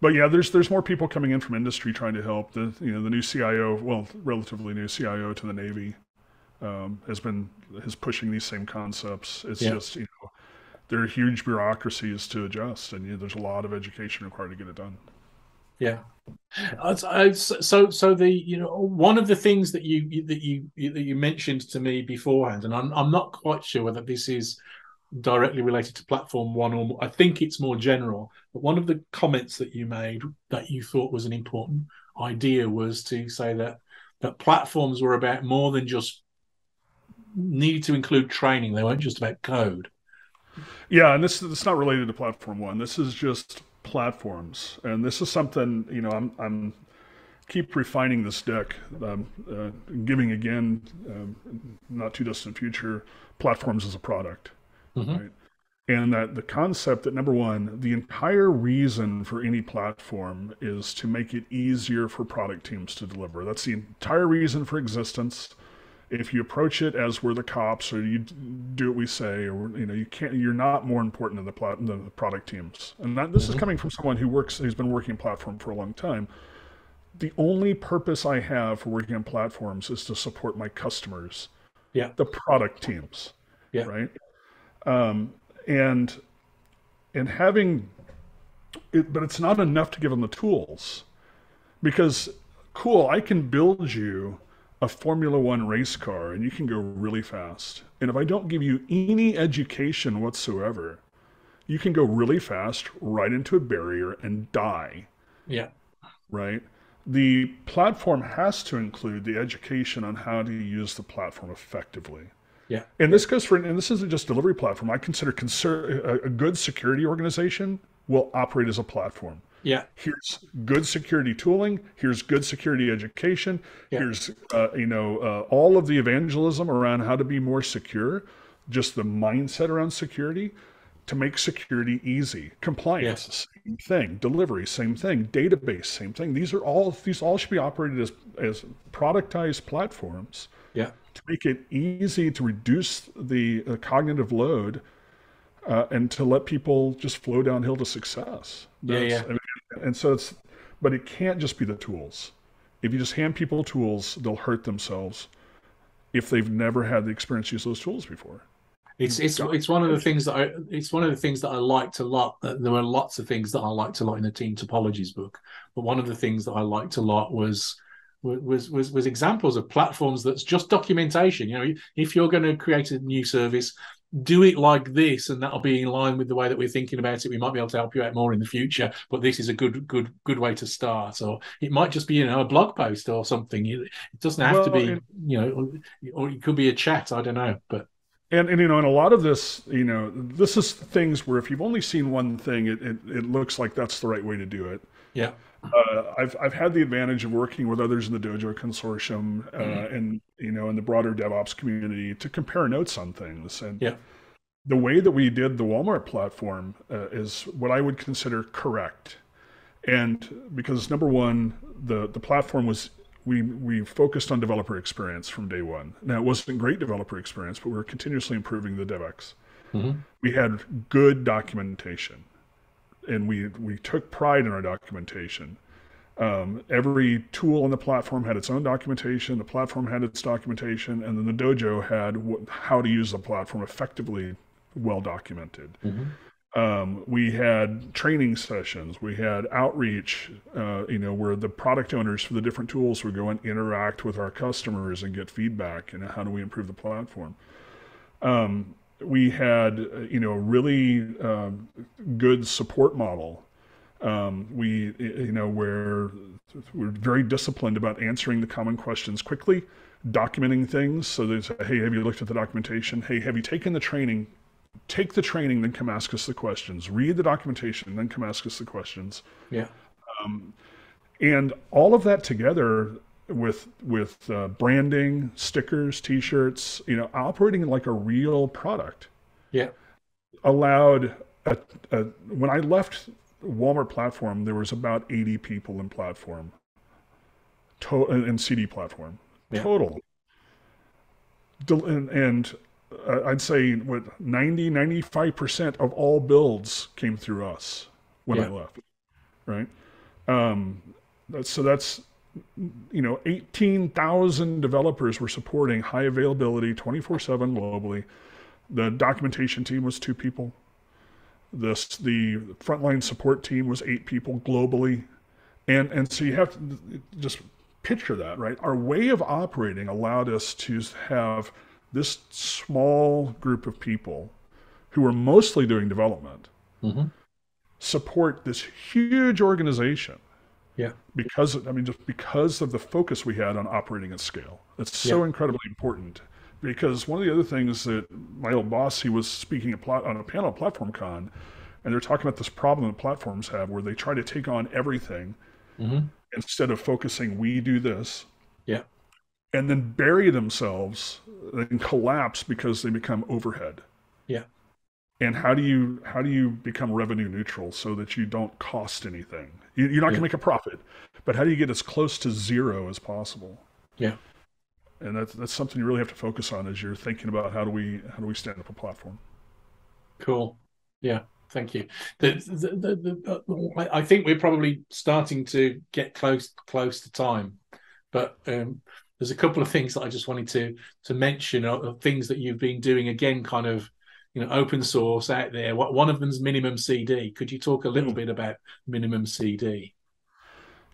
But yeah, there's more people coming in from industry trying to help. The new CIO, well, relatively new CIO to the Navy, is pushing these same concepts. It's just there are huge bureaucracies to adjust, and there's a lot of education required to get it done. Yeah. So one of the things that you mentioned to me beforehand, and I'm not quite sure whether this is directly related to Platform One or I think it's more general, but one of the comments that you made that you thought was an important idea was to say that platforms were about more than just needed to include training. They weren't just about code. Yeah, and this is not related to Platform One. This is just platforms, and this is something I'm keep refining this deck, giving again, not too distant future, platforms as a product, right? And that the concept that, number one, the entire reason for any platform is to make it easier for product teams to deliver. That's the entire reason for existence. If you approach it as we're the cops, or you do what we say, or you're not more important than the product teams. And this is coming from someone who's been working in platform for a long time. The only purpose I have for working on platforms is to support my customers, the product teams, right? And having it, but it's not enough to give them the tools, because I can build you a Formula One race car and you can go really fast. And if I don't give you any education whatsoever, you can go really fast right into a barrier and die. Yeah. Right? The platform has to include the education on how to use the platform effectively. Yeah. And this isn't just delivery platform. I consider a good security organization will operate as a platform. Yeah. Here's good security tooling. Here's good security education. Here's all of the evangelism around how to be more secure. Just the mindset around security to make security easy. Compliance, same thing. Delivery, same thing. Database, same thing. These all should be operated as productized platforms. Yeah. To make it easy to reduce the cognitive load. And to let people just flow downhill to success. And so but it can't just be the tools. If you just hand people tools, they'll hurt themselves if they've never had the experience to use those tools before. It's one of the things that I liked a lot. There were lots of things that I liked a lot in the Team Topologies book, but one of the things that I liked a lot was examples of platforms that's just documentation. You know, if you're going to create a new service, do it like this, and that'll be in line with the way that we're thinking about it. We might be able to help you out more in the future, but this is a good way to start. Or it might just be, you know, a blog post or something. It doesn't have to be, you know, or it could be a chat. I don't know, but. And you know, and a lot of this, you know, this is things where if you've only seen one thing, it looks like that's the right way to do it. Yeah. I've had the advantage of working with others in the Dojo consortium and, you know, in the broader DevOps community to compare notes on things. And the way that we did the Walmart platform is what I would consider correct. And because number one, the platform was, we focused on developer experience from day one. Now, it wasn't great developer experience, but we were continuously improving the DevX. We had good documentation. And we took pride in our documentation. Every tool on the platform had its own documentation. The platform had its documentation, and then the dojo had how to use the platform effectively, well documented. We had training sessions. We had outreach, you know, where the product owners for the different tools would go and interact with our customers and get feedback. And how do we improve the platform? We had, you know, a really good support model. We, you know, where we're very disciplined about answering the common questions quickly, documenting things. So there's, hey, have you looked at the documentation? Hey, have you taken the training? Take the training, then come ask us the questions. Read the documentation, then come ask us the questions. Yeah. And all of that together with branding, stickers, T-shirts, you know, operating like a real product. Yeah. Allowed when I left Walmart platform, there was about 80 people in platform, in CD platform total. And I'd say 95% of all builds came through us when I left, right? So that's, you know, 18,000 developers were supporting high availability 24/7 globally. The documentation team was 2 people. The frontline support team was 8 people globally. And so you have to just picture that, right? Our way of operating allowed us to have this small group of people who were mostly doing development support this huge organization. Yeah. Because of the focus we had on operating at scale. It's so incredibly important. Because one of the other things that my old boss, he was speaking on a panel at PlatformCon, and they're talking about this problem that platforms have where they try to take on everything instead of focusing, we do this. Yeah. And then bury themselves and collapse because they become overhead. Yeah. And how do you become revenue neutral so that you don't cost anything? You're not going to make a profit, but how do you get as close to zero as possible? Yeah. And that's something you really have to focus on as you're thinking about how do we stand up a platform. Cool. Yeah. Thank you. I think we're probably starting to get close to time, but there's a couple of things that I just wanted to mention of things that you've been doing again, kind of, you know, open source out there. One of them's minimum CD. Could you talk a little bit about minimum CD?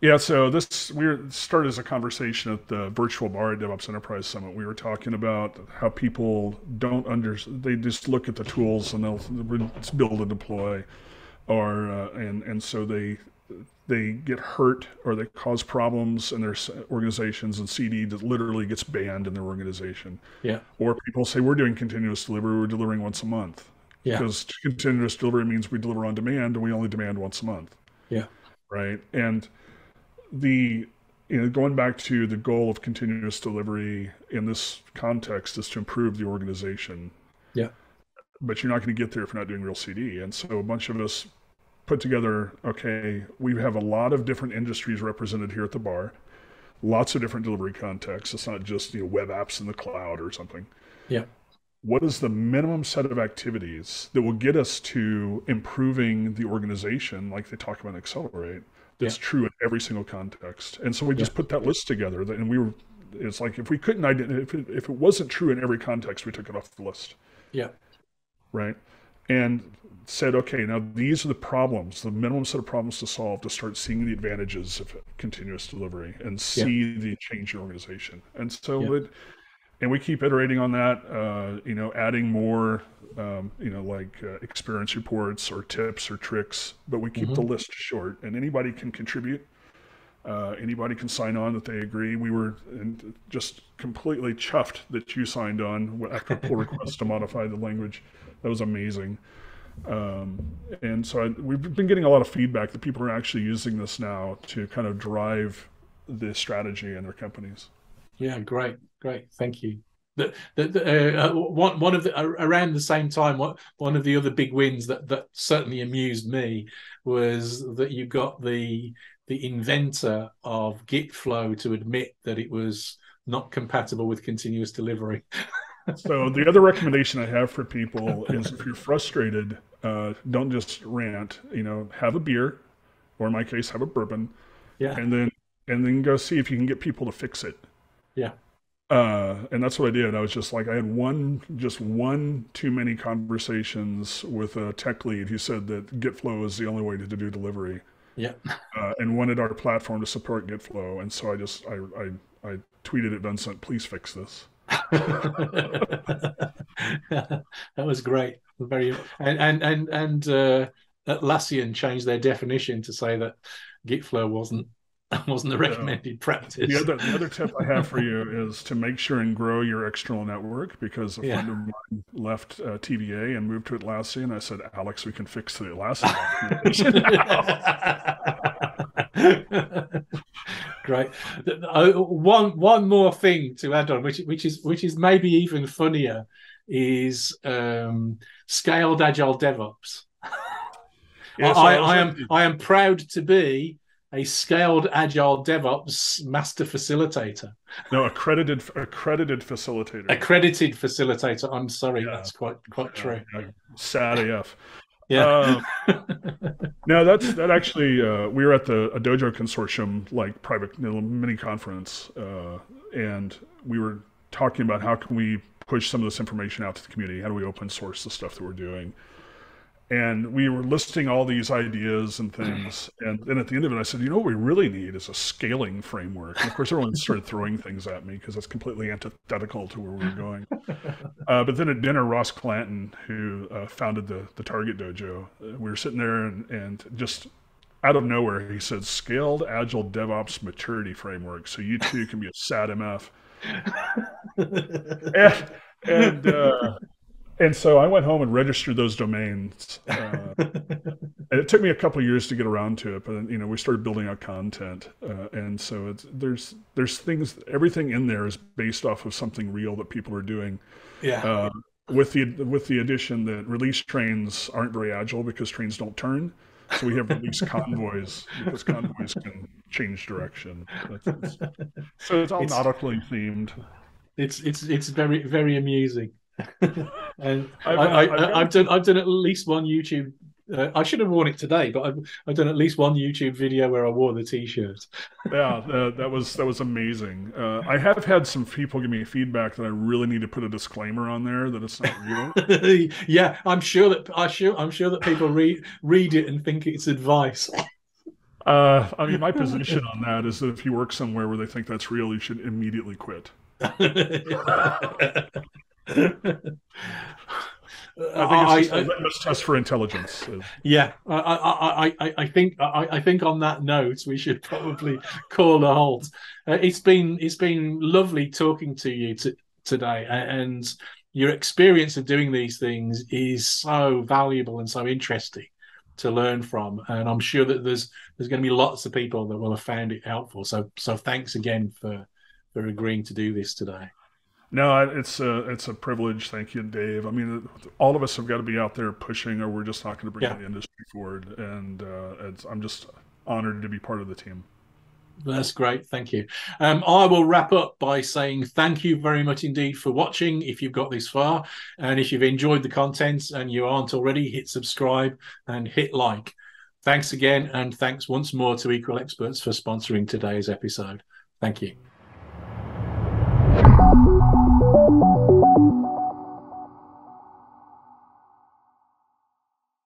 Yeah, so we started as a conversation at the virtual bar at DevOps Enterprise Summit. We were talking about how people they just look at the tools and they'll build and deploy, or and so they get hurt or they cause problems in their organizations, and CD literally gets banned in their organization. Yeah. Or people say we're doing continuous delivery, we're delivering once a month. Yeah. Because continuous delivery means we deliver on demand, and we only demand once a month. Yeah. Right. And going back to the goal of continuous delivery in this context is to improve the organization. Yeah. But you're not going to get there if you're not doing real CD. And so a bunch of us put together, okay, we have a lot of different industries represented here at the bar, lots of different delivery contexts. It's not just web apps in the cloud or something. Yeah. What is the minimum set of activities that will get us to improving the organization, like they talk about in Accelerate, that's true in every single context. And so we just put that list together, and it's like if we couldn't if it wasn't true in every context, we took it off the list. Yeah. Right. And said, okay, now these are the problems, the minimum set of problems to solve to start seeing the advantages of continuous delivery and see the change in organization. And so and we keep iterating on that, adding more, experience reports or tips or tricks, but we keep the list short, and anybody can contribute. Anybody can sign on that they agree. We were just completely chuffed that you signed on after a pull request to modify the language. That was amazing. And so we've been getting a lot of feedback that people are actually using this now to kind of drive the strategy in their companies. Yeah, great. Thank you. One of the around the same time, one of the other big wins that certainly amused me was that you got the inventor of Gitflow to admit that it was not compatible with continuous delivery. So the other recommendation I have for people is if you're frustrated, don't just rant. Have a beer, or in my case, have a bourbon, and then go see if you can get people to fix it. Yeah. And that's what I did. I was just like, I had one too many conversations with a tech lead who said that Gitflow is the only way to do delivery. Yeah. And wanted our platform to support Gitflow. And so I tweeted at Vincent, please fix this. That was great. Very and Atlassian changed their definition to say that Gitflow wasn't the recommended practice. The other tip I have for you is to make sure and grow your external network, because a friend of mine left TVA and moved to Atlassian. I said, Alex, we can fix the Atlassian documentation. Great. One more thing to add on, which is maybe even funnier, is scaled Agile DevOps. I am proud to be a scaled Agile DevOps master facilitator. No, accredited facilitator. Accredited facilitator. I'm sorry, that's quite true. SADMF. Yeah. No, that actually, we were at a Dojo Consortium, like private mini conference, and we were talking about how can we push some of this information out to the community? How do we open source the stuff that we're doing? And we were listing all these ideas and things. And then at the end of it, I said, what we really need is a scaling framework. And of course, everyone started throwing things at me because that's completely antithetical to where we were going. But then at dinner, Ross Clanton, who founded the Target Dojo, we were sitting there and just out of nowhere, he said, Scaled Agile DevOps Maturity Framework. So you too can be a SADMF. And so I went home and registered those domains. And it took me a couple of years to get around to it, but we started building out content. And so there's things, everything in there is based off of something real that people are doing. Yeah. With the addition that release trains aren't very agile because trains don't turn. So we have release convoys because convoys can change direction. So it's all nautically themed. It's very, very amusing. And I've done at least one YouTube. I should have worn it today, but I've done at least one YouTube video where I wore the T-shirt. Yeah, that was amazing. I have had some people give me feedback that I really need to put a disclaimer on there that it's not real. Yeah, I'm sure that people read it and think it's advice. I mean, my position on that is that if you work somewhere where they think that's real, you should immediately quit. I think it's just a litmus test for intelligence. Yeah, I think on that note we should probably call a halt. It's been lovely talking to you today, and your experience of doing these things is so valuable and so interesting to learn from. And I'm sure that there's going to be lots of people that will have found it helpful. So thanks again for agreeing to do this today. No, it's a privilege. Thank you, Dave. I mean, all of us have got to be out there pushing, or we're just not going to bring the industry forward. And I'm just honored to be part of the team. That's great. Thank you. I will wrap up by saying thank you very much indeed for watching, if you've got this far. And if you've enjoyed the content and you aren't already, hit subscribe and hit like. Thanks again, and thanks once more to Equal Experts for sponsoring today's episode. Thank you.